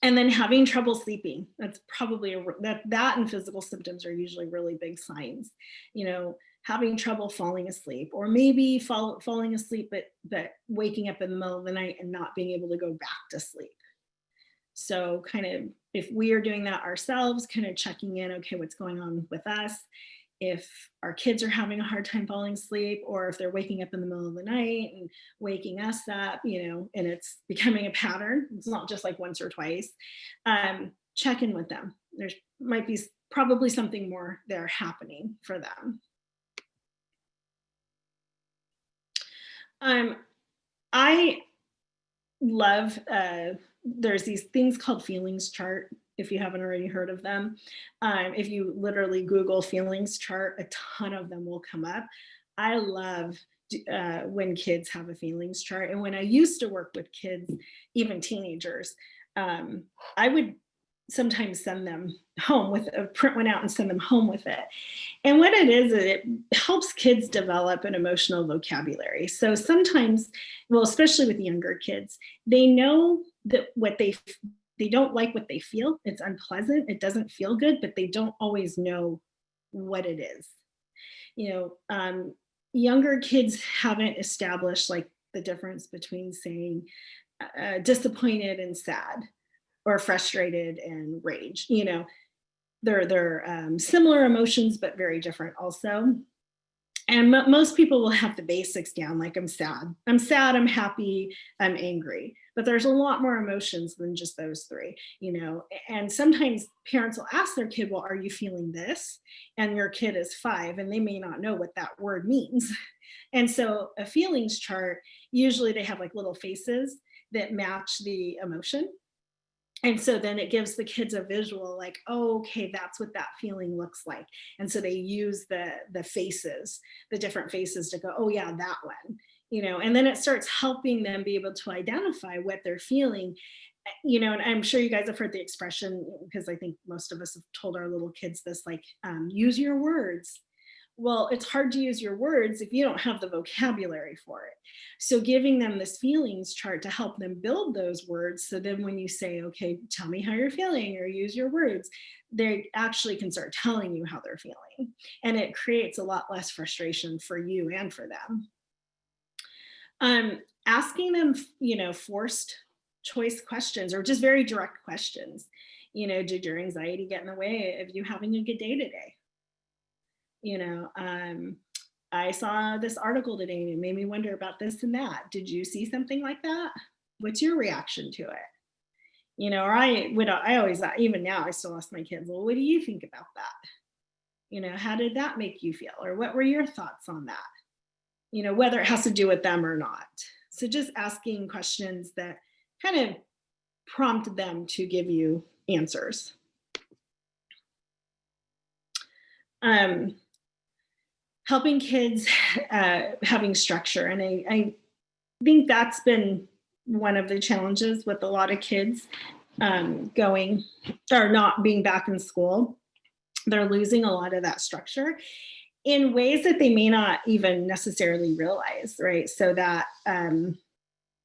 then having trouble sleeping, that's probably that and physical symptoms are usually really big signs, having trouble falling asleep, or maybe falling asleep, but waking up in the middle of the night and not being able to go back to sleep. So kind of, if we are doing that ourselves, kind of checking in, okay, what's going on with us? If our kids are having a hard time falling asleep, or if they're waking up in the middle of the night and waking us up, and it's becoming a pattern, it's not just like once or twice, check in with them. There might be probably something more there happening for them. I love, there's these things called feelings chart, if you haven't already heard of them. If you literally Google feelings chart, a ton of them will come up. I love when kids have a feelings chart. And when I used to work with kids, even teenagers, I would sometimes send them home with print one out and send them home with it. And what it is it helps kids develop an emotional vocabulary. So sometimes, well, especially with younger kids, they know that what they don't like what they feel. It's unpleasant. It doesn't feel good, but they don't always know what it is. Younger kids haven't established like the difference between saying disappointed and sad, or frustrated and rage. They're similar emotions, but very different also. And most people will have the basics down, like I'm sad, I'm happy, I'm angry. But there's a lot more emotions than just those three, and sometimes parents will ask their kid, well, are you feeling this? And your kid is 5 and they may not know what that word means. And so a feelings chart, usually they have like little faces that match the emotion. And so then it gives the kids a visual like, oh, okay, that's what that feeling looks like. And so they use the faces, the different faces to go, oh yeah, that one, and then it starts helping them be able to identify what they're feeling. And I'm sure you guys have heard the expression, because I think most of us have told our little kids this, like, use your words. Well, it's hard to use your words if you don't have the vocabulary for it. So giving them this feelings chart to help them build those words. So then when you say, okay, tell me how you're feeling, or use your words, they actually can start telling you how they're feeling. And it creates a lot less frustration for you and for them. Asking them, forced choice questions, or just very direct questions. Did your anxiety get in the way of you having a good day today? I saw this article today and it made me wonder about this and that. Did you see something like that? What's your reaction to it? Or I always, even now I still ask my kids, well, what do you think about that? How did that make you feel? Or what were your thoughts on that? Whether it has to do with them or not. So just asking questions that kind of prompt them to give you answers. Helping kids having structure. And I think that's been one of the challenges with a lot of kids going or not being back in school. They're losing a lot of that structure in ways that they may not even necessarily realize, right? So that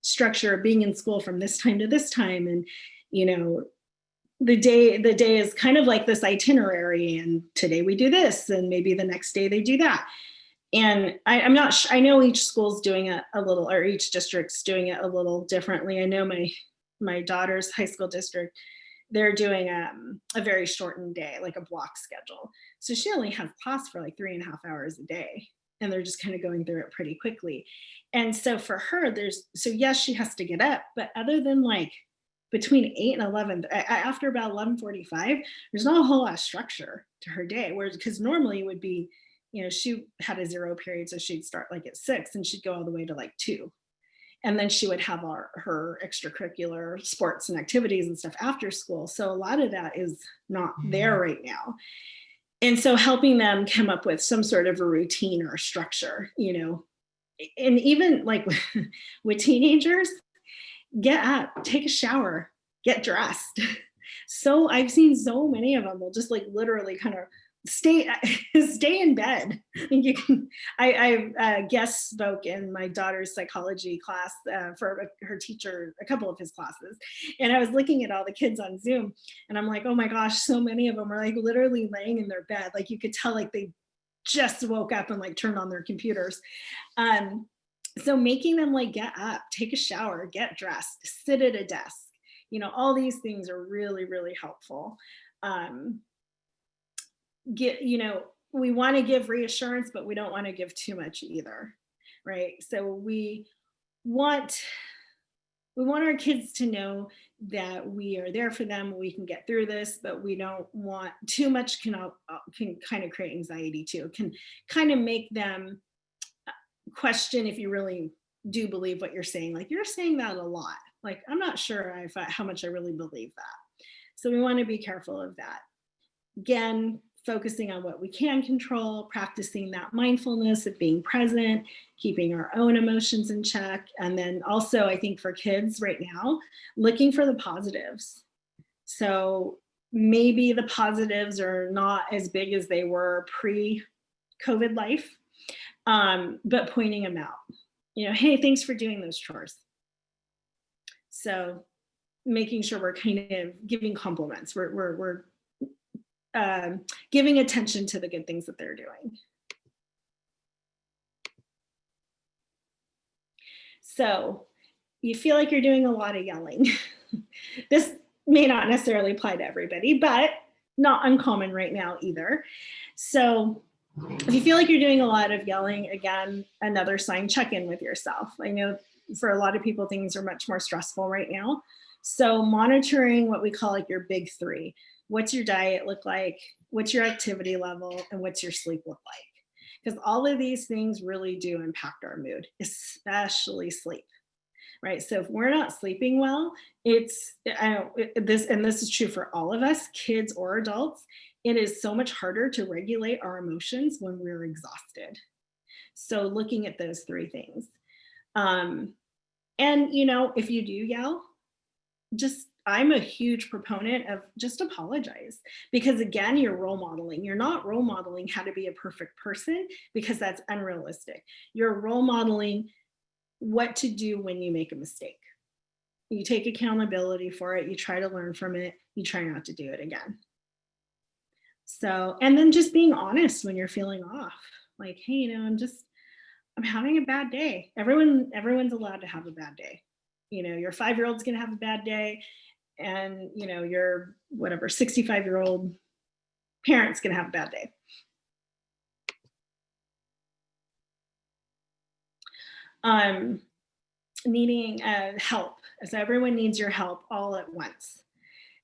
structure of being in school from this time to this time. And, you know, the day is kind of like this itinerary, and today we do this, and maybe the next day they do that. And I'm not sure, I know each school's doing it a little, or each district's doing it a little differently. I know my daughter's high school district, they're doing a very shortened day, like a block schedule. So she only has class for like 3.5 hours a day, and they're just kind of going through it pretty quickly. And so for her, so yes, she has to get up, but other than like between 8 and 11, after about 11:45, there's not a whole lot of structure to her day. Whereas, because normally it would be, you know, she had a 0 period, so she'd start like at 6 and she'd go all the way to like 2. And then she would have her extracurricular sports and activities and stuff after school. So a lot of that is not there right now. And so helping them come up with some sort of a routine or a structure, you know, and even like with teenagers, get up, take a shower, get dressed. So I've seen so many of them will just like literally kind of stay in bed. You can, I guest spoke in my daughter's psychology class for her teacher, a couple of his classes. And I was looking at all the kids on Zoom, and I'm like, oh my gosh, so many of them are like literally laying in their bed. Like you could tell like they just woke up and like turned on their computers. So making them like get up, take a shower, get dressed, sit at a desk, you know, all these things are really, really helpful. You know, we want to give reassurance, but we don't want to give too much either, right? So we want our kids to know that we are there for them, we can get through this, but we don't want too much, can kind of create anxiety too. It can kind of make them question if you really do believe what you're saying. Like, you're saying that a lot. Like, I'm not sure how much I really believe that. So we want to be careful of that. Again, focusing on what we can control, practicing that mindfulness of being present, keeping our own emotions in check. And then also, I think for kids right now, looking for the positives. So maybe the positives are not as big as they were pre-COVID life, but pointing them out. You know, hey, thanks for doing those chores. So making sure we're kind of giving compliments. We're giving attention to the good things that they're doing. So you feel like you're doing a lot of yelling. This may not necessarily apply to everybody, but not uncommon right now either. So if you feel like you're doing a lot of yelling, again, another sign, check in with yourself. I know for a lot of people, things are much more stressful right now. So monitoring what we call like your big 3. What's your diet look like? What's your activity level? And what's your sleep look like? Because all of these things really do impact our mood, especially sleep, right? So if we're not sleeping well, this is true for all of us, kids or adults, it is so much harder to regulate our emotions when we're exhausted. So looking at those 3 things. And, you know, if you do yell, I'm a huge proponent of just apologize, because again, you're role modeling. You're not role modeling how to be a perfect person, because that's unrealistic. You're role modeling what to do when you make a mistake. You take accountability for it. You try to learn from it. You try not to do it again. So, and then just being honest when you're feeling off, like, hey, you know, I'm having a bad day. Everyone's allowed to have a bad day. You know, your 5-year-old's going to have a bad day, and, you know, your 65-year-old parent's going to have a bad day. Needing help. So everyone needs your help all at once.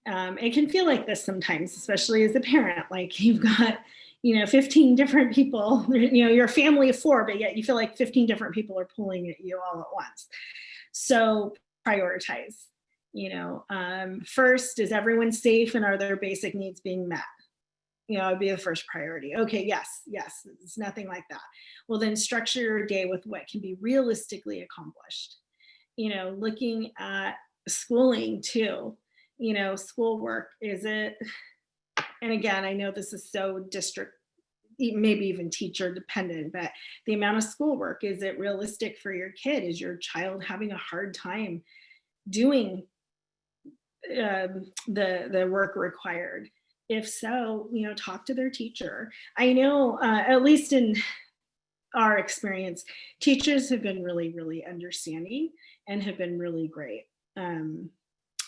It can feel like this sometimes, especially as a parent, like you've got, you know, 15 different people, you know, you're a family of 4, but yet you feel like 15 different people are pulling at you all at once. So prioritize, you know, first, is everyone safe and are their basic needs being met? You know, it'd be the first priority. Okay, yes, it's nothing like that. Well, then structure your day with what can be realistically accomplished. You know, looking at schooling too, you know, schoolwork, is it, and again, I know this is so district maybe even teacher dependent, but the amount of schoolwork, is it realistic for your kid? Is your child having a hard time doing the work required? If so, talk to their teacher. I know, at least in our experience, teachers have been really, really understanding and have been really great.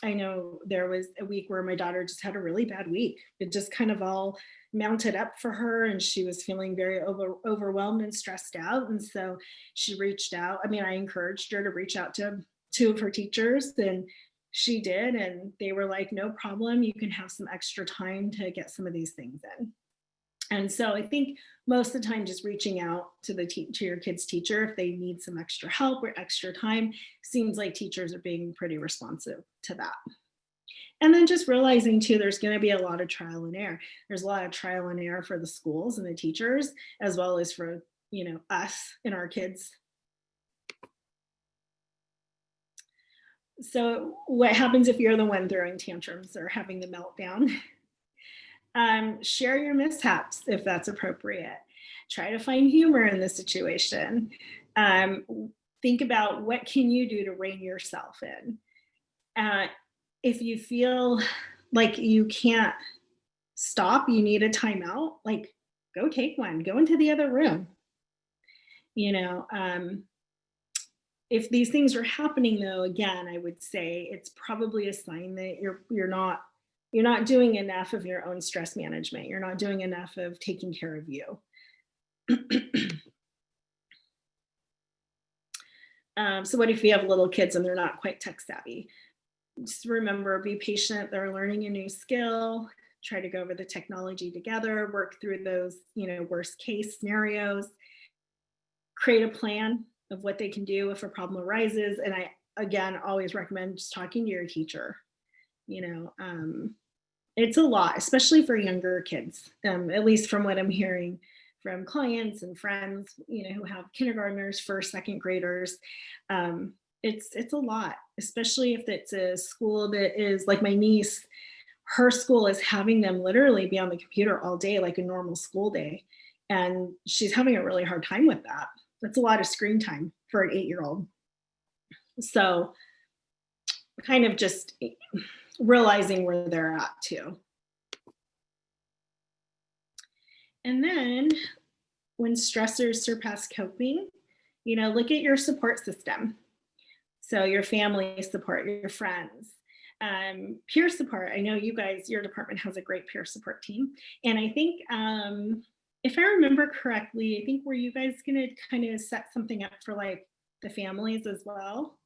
I know there was a week where my daughter just had a really bad week. It just kind of all mounted up for her, and she was feeling very overwhelmed and stressed out. And so she reached out. I mean, I encouraged her to reach out to two of her teachers, and she did. And they were like, no problem. You can have some extra time to get some of these things in. And so I think most of the time, just reaching out to to your kid's teacher if they need some extra help or extra time, seems like teachers are being pretty responsive to that. And then just realizing too, there's going to be a lot of trial and error. There's a lot of trial and error for the schools and the teachers, as well as for us and our kids. So what happens if you're the one throwing tantrums or having the meltdown? Share your mishaps if that's appropriate. Try to find humor in the situation. Think about what can you do to rein yourself in. If you feel like you can't stop, you need a timeout, like go take one, go into the other room. If these things are happening though, again, I would say it's probably a sign that you're not doing enough of your own stress management. You're not doing enough of taking care of you. So what if you have little kids and they're not quite tech savvy? Just remember, be patient. They're learning a new skill. Try to go over the technology together, work through those, worst case scenarios, create a plan of what they can do if a problem arises. And I, again, always recommend just talking to your teacher. It's a lot, especially for younger kids, at least from what I'm hearing from clients and friends, who have kindergartners, first, second graders. It's a lot, especially if it's a school that is like my niece, her school is having them literally be on the computer all day, like a normal school day. And she's having a really hard time with that. That's a lot of screen time for an 8-year-old. So kind of just realizing where they're at too. And then when stressors surpass coping, look at your support system. So your family support, your friends, peer support. I know your department has a great peer support team. And I think, if I remember correctly, I think were you guys gonna kind of set something up for like the families as well?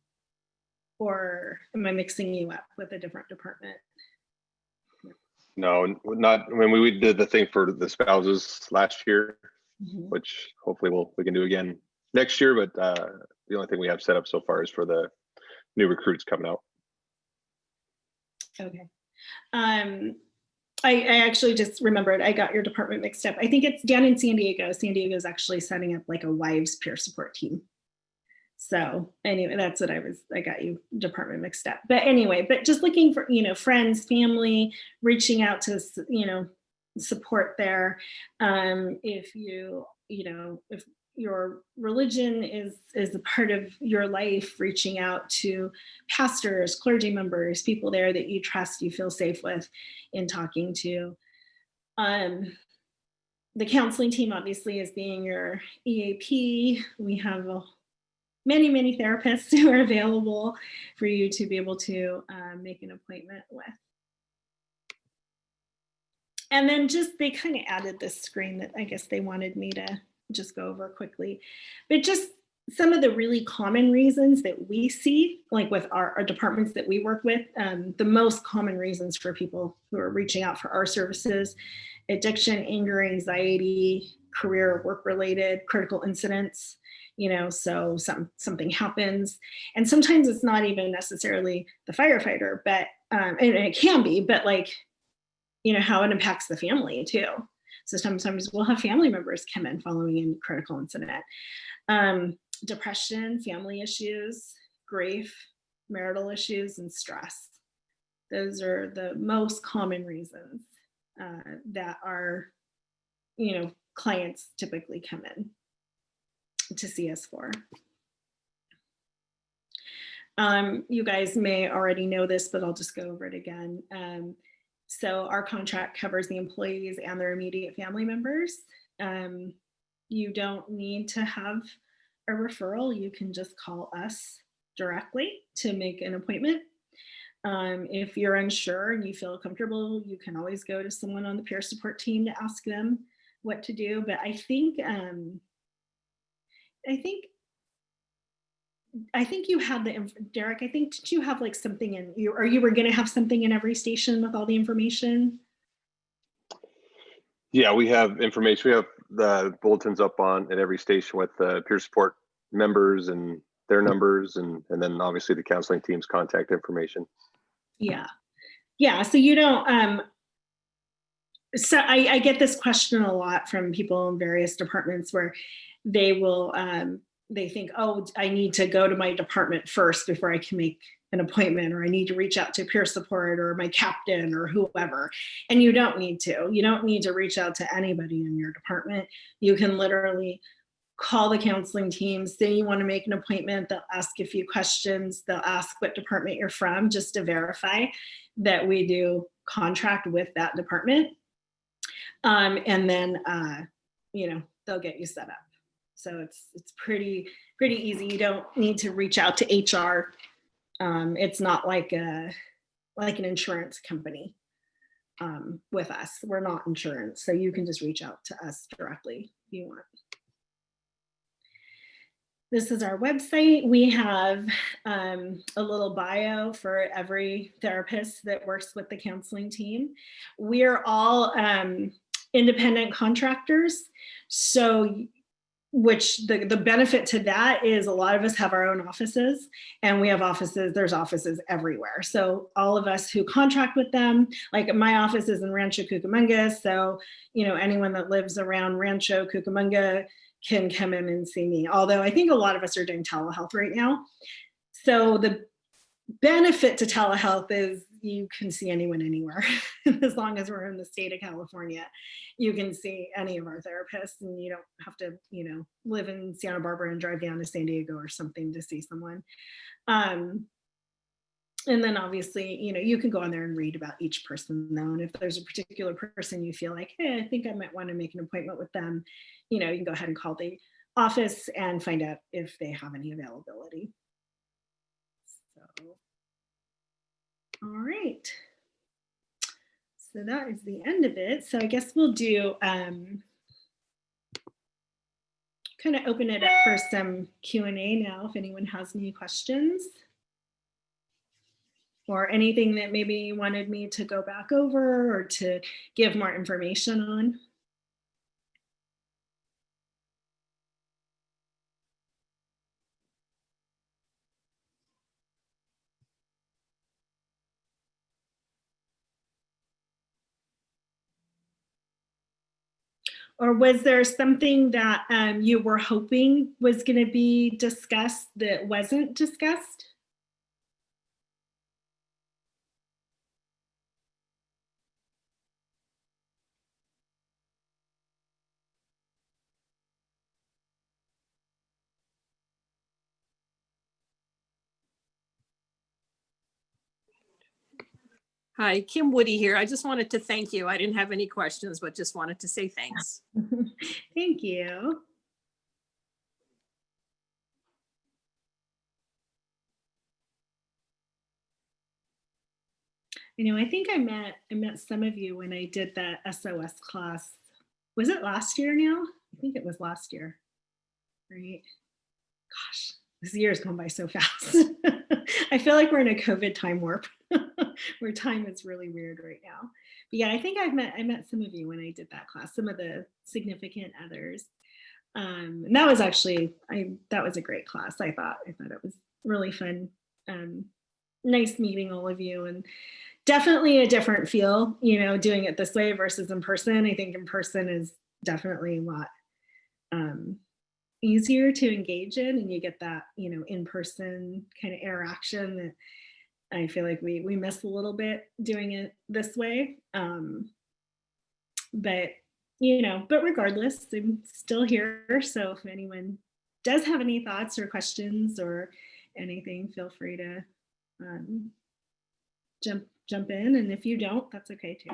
Or am I mixing you up with a different department? No, not when we did the thing for the spouses last year, which hopefully we can do again next year. But the only thing we have set up so far is for the new recruits coming out. Okay. I actually just remembered, I got your department mixed up. I think it's down in San Diego. San Diego is actually setting up like a wives peer support team. So anyway, that's what I got you department mixed up. But anyway, but just looking for, friends, family, reaching out to, support there. If if your religion is a part of your life, reaching out to pastors, clergy members, people there that you trust, you feel safe with in talking to. The counseling team obviously is being your EAP. We have many therapists who are available for you to be able to make an appointment with. And then they kind of added this screen that I guess they wanted me to just go over quickly, but just some of the really common reasons that we see, like with our departments that we work with, the most common reasons for people who are reaching out for our services: addiction, anger, anxiety, career, work-related, critical incidents. So something happens, and sometimes it's not even necessarily the firefighter, but and it can be, but like, how it impacts the family too. So sometimes we'll have family members come in following a critical incident. Depression, family issues, grief, marital issues, and stress. Those are the most common reasons that are, clients typically come in to see us for. You guys may already know this, but I'll just go over it again. So our contract covers the employees and their immediate family members. You don't need to have a referral. You can just call us directly to make an appointment. If you're unsure and you feel comfortable, you can always go to someone on the peer support team to ask them what to do. But I think you had Derek, I think, did you have like something in you, or you were going to have something in every station with all the information? Yeah, we have information. We have the bulletins up at every station with the peer support members and their numbers, and then obviously the counseling team's contact information. Yeah. So you don't, so I get this question a lot from people in various departments where they will, they think, oh, I need to go to my department first before I can make an appointment, or I need to reach out to peer support or my captain or whoever. And you don't need to. You don't need to reach out to anybody in your department. You can literally call the counseling team, say you want to make an appointment. They'll ask a few questions. They'll ask what department you're from, just to verify that we do contract with that department. And then, they'll get you set up. So it's pretty easy. You don't need to reach out to HR. It's not like an insurance company with us. We're not insurance, so you can just reach out to us directly if you want. This is our website. We have a little bio for every therapist that works with the counseling team. We're all independent contractors, so which the benefit to that is a lot of us have our own offices, and we have offices, there's offices everywhere. So all of us who contract with them, like my office is in Rancho Cucamonga. So, anyone that lives around Rancho Cucamonga can come in and see me. Although I think a lot of us are doing telehealth right now. So the benefit to telehealth is you can see anyone anywhere. As long as we're in the state of California, you can see any of our therapists, and you don't have to, live in Santa Barbara and drive down to San Diego or something to see someone. And then obviously, you can go on there and read about each person though. And if there's a particular person you feel like, hey, I think I might want to make an appointment with them, you can go ahead and call the office and find out if they have any availability. So, all right. So that is the end of it. So I guess we'll do kind of open it up for some Q&A now if anyone has any questions or anything that maybe you wanted me to go back over or to give more information on. Or was there something that you were hoping was going to be discussed that wasn't discussed? Hi, Kim Woody here. I just wanted to thank you. I didn't have any questions, but just wanted to say thanks. Thank you. I think I met some of you when I did that SOS class. Was it last year now? I think it was last year, right? Gosh, this year's gone by so fast. I feel like we're in a COVID time warp where time is really weird right now. But yeah, I think I met some of you when I did that class, some of the significant others. And that was actually, that was a great class. I thought it was really fun. Nice meeting all of you, and definitely a different feel, doing it this way versus in person. I think in person is definitely a lot easier to engage in, and you get that, in-person kind of interaction that I feel like we miss a little bit doing it this way. But but regardless, I'm still here. So if anyone does have any thoughts or questions or anything, feel free to jump in. And if you don't, that's okay too.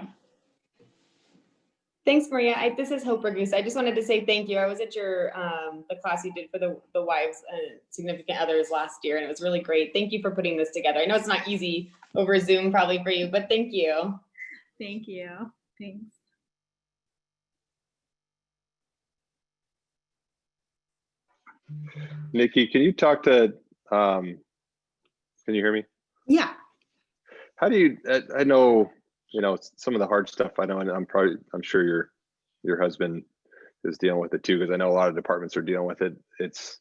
Thanks, Maria. This is Hope Burgoose. I just wanted to say thank you. I was at your the class you did for the wives and significant others last year, and it was really great. Thank you for putting this together. I know it's not easy over Zoom probably for you, but thank you. Thank you. Thanks. Niki, can you talk to, can you hear me? Yeah. How do you, I know, some of the hard stuff I know, and I'm sure your husband is dealing with it too, because I know a lot of departments are dealing with it. It's,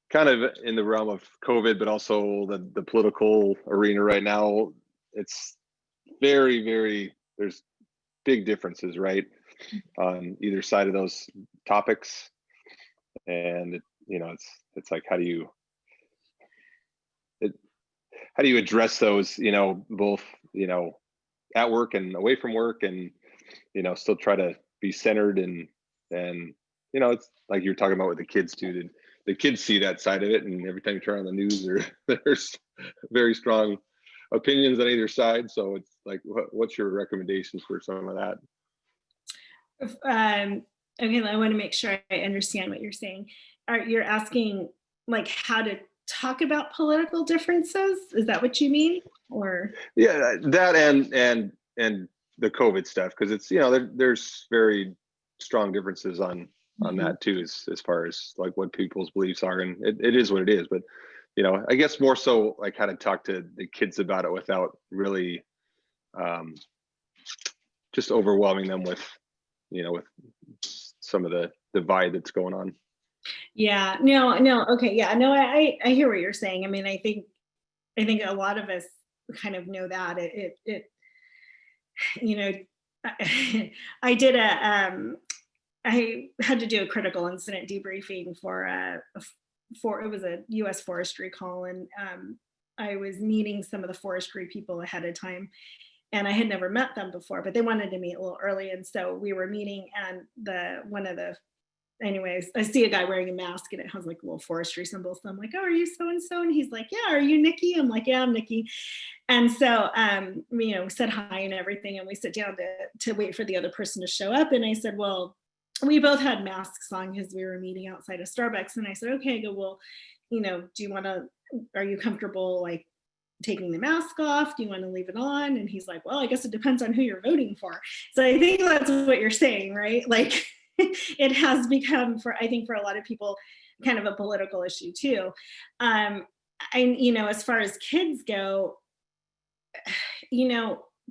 kind of in the realm of COVID, but also the political arena right now. It's very, very, there's big differences, right? On either side of those topics. And, it's like, how do you address those, both, at work and away from work, and, still try to be centered and, it's like you're talking about with the kids too. The kids see that side of it, and every time you turn on the news, there's very strong opinions on either side. So it's like, what's your recommendations for some of that? Okay, I want to make sure I understand what you're saying. You're asking like how to talk about political differences? Is that what you mean? Or yeah, that and the COVID stuff, because it's there's very strong differences on that too, as far as like what people's beliefs are, and it is what it is. But I guess more so like how to talk to the kids about it without really just overwhelming them with with some of the divide that's going on. Yeah, no, okay, yeah, no, I hear what you're saying. I mean, I think a lot of us kind of know that I did I had to do a critical incident debriefing for it was a U.S. forestry call, and I was meeting some of the forestry people ahead of time, and I had never met them before, but they wanted to meet a little early, and so we were meeting, and anyways, I see a guy wearing a mask and it has like a little forestry symbol. So I'm like, oh, are you so-and-so? And he's like, yeah, are you Niki? I'm like, yeah, I'm Niki. And so, said hi and everything. And we sit down to wait for the other person to show up. And I said, well, we both had masks on because we were meeting outside of Starbucks. And I said, okay, I go, well, are you comfortable like taking the mask off? Do you want to leave it on? And he's like, well, I guess it depends on who you're voting for. So I think that's what you're saying, right? Like, it has become, I think for a lot of people, kind of a political issue too. As far as kids go,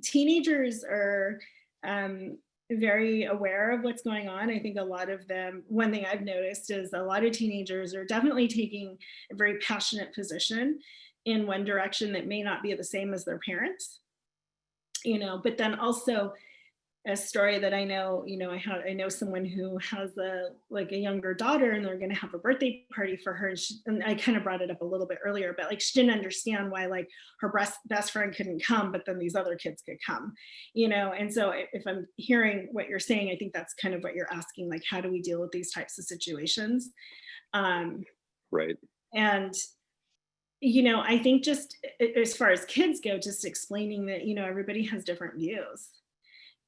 teenagers are very aware of what's going on. I think a lot of them, one thing I've noticed is a lot of teenagers are definitely taking a very passionate position in one direction that may not be the same as their parents, but then also a story that I know, I know someone who has a younger daughter, and they're going to have a birthday party for her. And I kind of brought it up a little bit earlier, but like, she didn't understand why like her best friend couldn't come, but then these other kids could come, And so if I'm hearing what you're saying, I think that's kind of what you're asking, like, how do we deal with these types of situations? Right. And I think just as far as kids go, just explaining that, everybody has different views.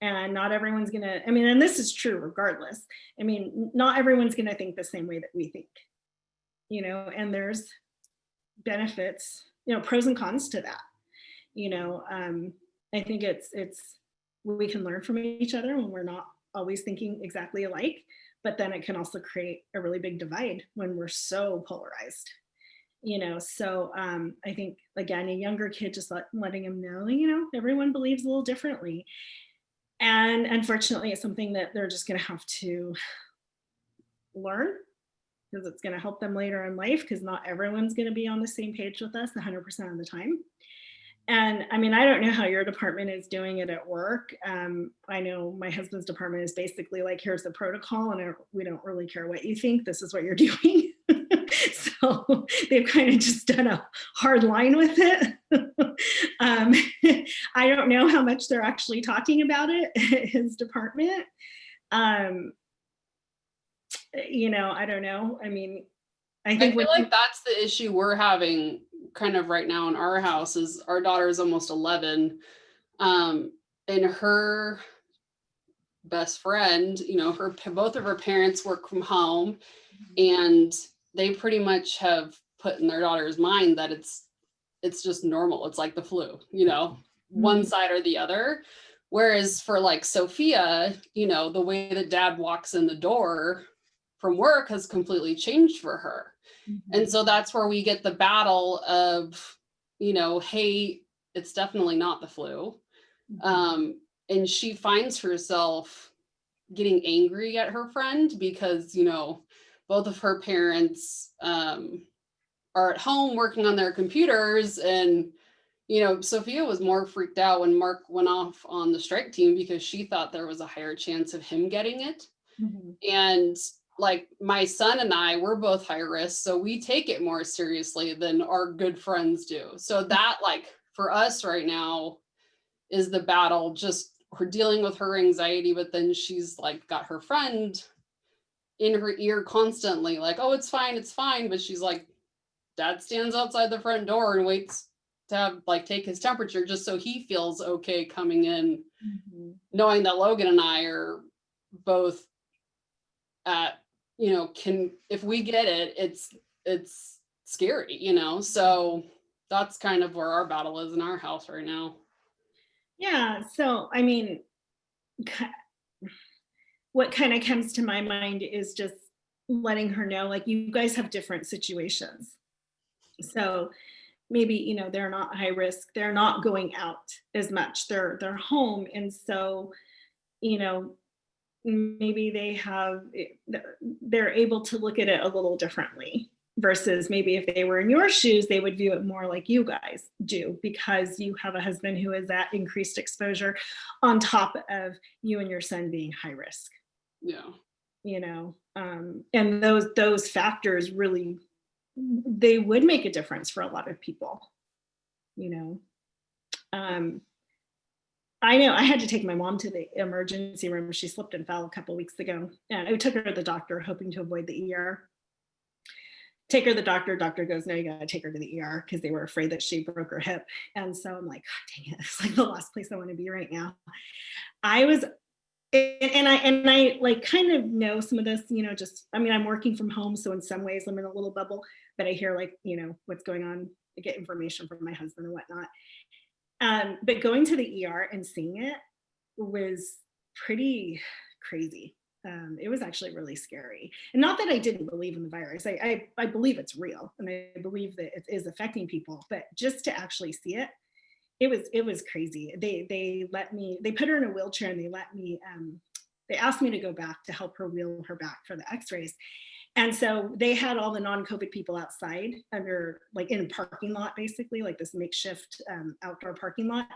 And not everyone's gonna, and this is true regardless. Not everyone's gonna think the same way that we think, and there's benefits, pros and cons to that. I think we can learn from each other when we're not always thinking exactly alike, but then it can also create a really big divide when we're so polarized. So I think, again, a younger kid, just letting them know, everyone believes a little differently. And unfortunately, it's something that they're just going to have to learn, because it's going to help them later in life, because not everyone's going to be on the same page with us 100% of the time. And I don't know how your department is doing it at work. I know my husband's department is basically like, here's the protocol, and we don't really care what you think. This is what you're doing. So they've kind of just done a hard line with it. I don't know how much they're actually talking about it at his department. You know, I don't know. I mean, I I think feel like that's the issue we're having kind of right now in our house is our daughter is almost 11. And her best friend, you know, both of her parents work from home, and they pretty much have put in their daughter's mind that it's just normal. It's like the flu, you know, one side or the other. Whereas for like Sophia, you know, the way that dad walks in the door from work has completely changed for her. And so that's where we get the battle of, you know, hey, it's definitely not the flu. And she finds herself getting angry at her friend because, you know, both of her parents are at home working on their computers. And, you know, Sophia was more freaked out when Mark went off on the strike team because she thought there was a higher chance of him getting it. And like my son and I, we're both high risk, so we take it more seriously than our good friends do. So that, like, for us right now is the battle. Just we're dealing with her anxiety, but then she's like got her friend in her ear constantly, like, oh, it's fine. But she's like, dad stands outside the front door and waits to have like take his temperature just so he feels okay coming in, knowing that Logan and I are both at, you know, if we get it, it's scary, you know. So that's kind of where our battle is in our house right now. Yeah. So, I mean, what kind of comes to my mind is just letting her know, like, you guys have different situations. So maybe, you know, they're not high risk, they're not going out as much, they're home. And so, you know, maybe they're able to look at it a little differently versus maybe if they were in your shoes, they would view it more like you guys do because you have a husband who is at increased exposure on top of you and your son being high risk. Yeah. You know, and those factors really, they would make a difference for a lot of people, you know. I know I had to take my mom to the emergency room. She slipped and fell a couple of weeks ago. And I took her to the doctor, hoping to avoid the ER. Take her to the doctor. Doctor goes, no, you got to take her to the ER because they were afraid that she broke her hip. And so I'm like, oh, dang it. It's like the last place I want to be right now. I was, and I like kind of know some of this, you know, just, I mean, I'm working from home. So in some ways I'm in a little bubble, but I hear like, you know, what's going on. I get information from my husband and whatnot. But going to the ER and seeing it was pretty crazy. It was actually really scary. And not that I didn't believe in the virus. I believe it's real and I believe that it is affecting people, but just to actually see it, it was crazy. They put her in a wheelchair and they asked me to go back to help her wheel her back for the x-rays. And so they had all the non-COVID people outside under, like in a parking lot, basically like this makeshift outdoor parking lot.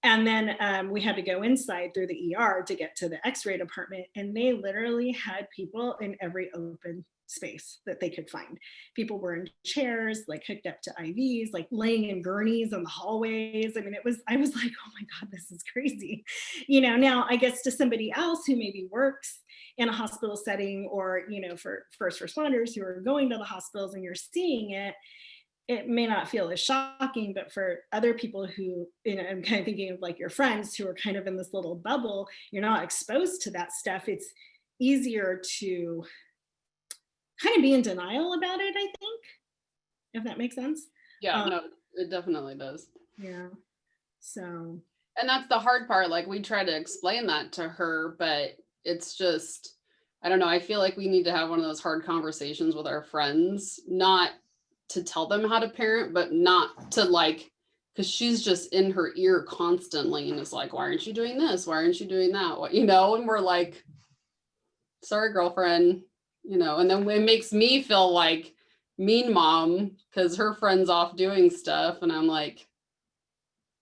And then we had to go inside through the ER to get to the x-ray department. And they literally had people in every open space that they could find. People were in chairs, like hooked up to IVs, like laying in gurneys on the hallways. I mean, I was like, oh my God, this is crazy. You know, now I guess to somebody else who maybe works in a hospital setting or, you know, for first responders who are going to the hospitals and you're seeing it, it may not feel as shocking, but for other people who, you know, I'm kind of thinking of like your friends who are kind of in this little bubble, you're not exposed to that stuff. It's easier to kind of be in denial about it, I think, if that makes sense. Yeah, no, it definitely does. Yeah. So. And that's the hard part. Like we try to explain that to her, but it's just, I don't know. I feel like we need to have one of those hard conversations with our friends, not to tell them how to parent, but not to like, because she's just in her ear constantly and is like, why aren't you doing this? Why aren't you doing that? What, you know, and we're like, sorry, girlfriend, you know, and then it makes me feel like mean mom because her friend's off doing stuff. And I'm like,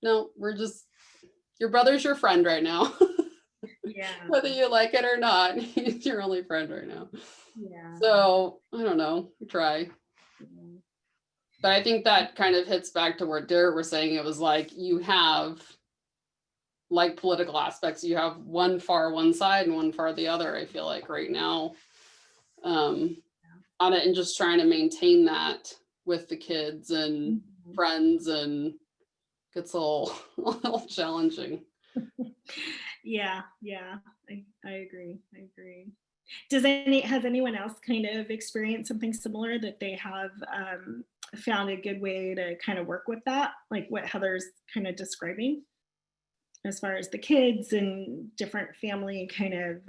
no, we're just, your brother's your friend right now. Yeah. Whether you like it or not, he's your only friend right now. Yeah. So I don't know, try. But I think that kind of hits back to where Derek was saying, it was like you have, like political aspects, you have one far one side and one far the other, I feel like right now. On it, and just trying to maintain that with the kids and friends, and gets a little challenging. Yeah, I agree. Has anyone else kind of experienced something similar that they have found a good way to kind of work with that, like what Heather's kind of describing, as far as the kids and different family kind of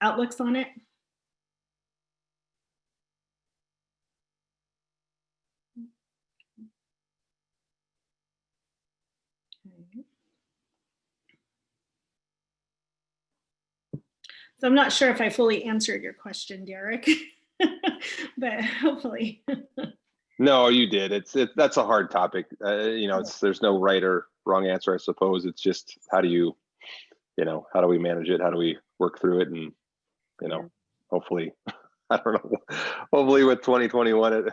outlooks on it? So I'm not sure if I fully answered your question, Derek, but hopefully. No, you did. That's a hard topic. There's no right or wrong answer, I suppose. It's just how do we manage it? How do we work through it? And, hopefully, I don't know, hopefully with 2021,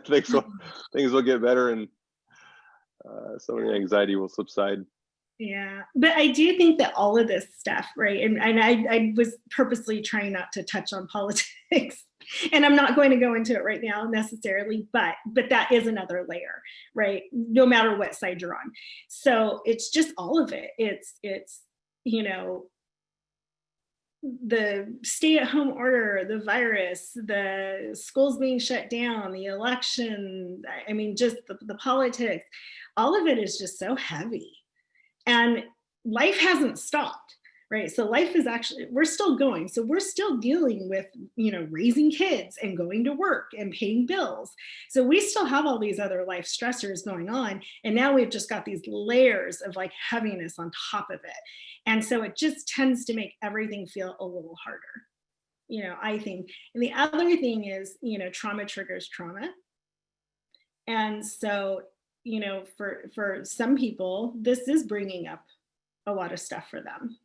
things will get better, and some of the anxiety will subside. Yeah, but I do think that all of this stuff, right? And I was purposely trying not to touch on politics, and I'm not going to go into it right now necessarily, but that is another layer, right? No matter what side you're on. So it's just all of it. It's the stay-at-home order, the virus, the schools being shut down, the election, I mean, just the politics, all of it is just so heavy. And life hasn't stopped, right? So life is actually, we're still going. So we're still dealing with, raising kids and going to work and paying bills. So we still have all these other life stressors going on. And now we've just got these layers of like heaviness on top of it. And so it just tends to make everything feel a little harder, I think. And the other thing is, trauma triggers trauma. And so for some people, this is bringing up a lot of stuff for them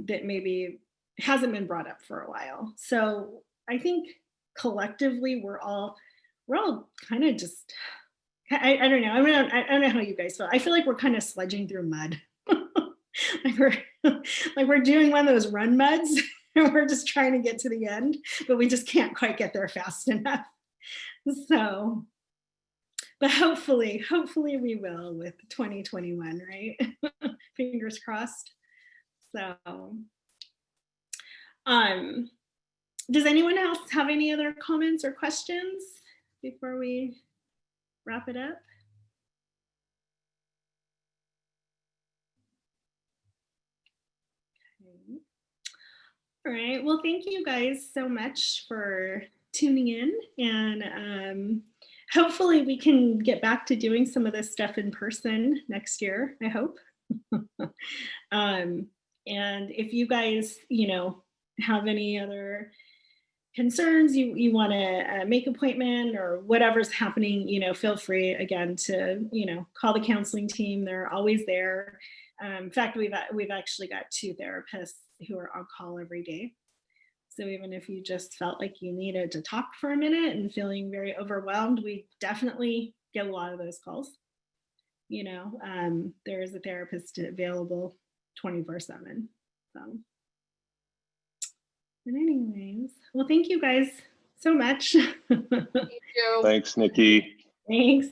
that maybe hasn't been brought up for a while. So I think collectively we're all kind of just, I don't know. I don't know how you guys feel. I feel like we're kind of sledging through mud. like we're doing one of those run muds and we're just trying to get to the end, but we just can't quite get there fast enough. So, but hopefully we will with 2021, right? Fingers crossed. So, does anyone else have any other comments or questions before we wrap it up? Okay. All right, well, thank you guys so much for tuning in, and hopefully we can get back to doing some of this stuff in person next year, I hope. And if you guys, have any other concerns, you want to make appointment or whatever's happening, feel free again to, call the counseling team. They're always there. In fact, we've actually got 2 therapists who are on call every day. So even if you just felt like you needed to talk for a minute and feeling very overwhelmed, we definitely get a lot of those calls. There is a therapist available 24/7. So, and anyways, well, thank you guys so much. Thank you. Thanks, Niki. Thanks.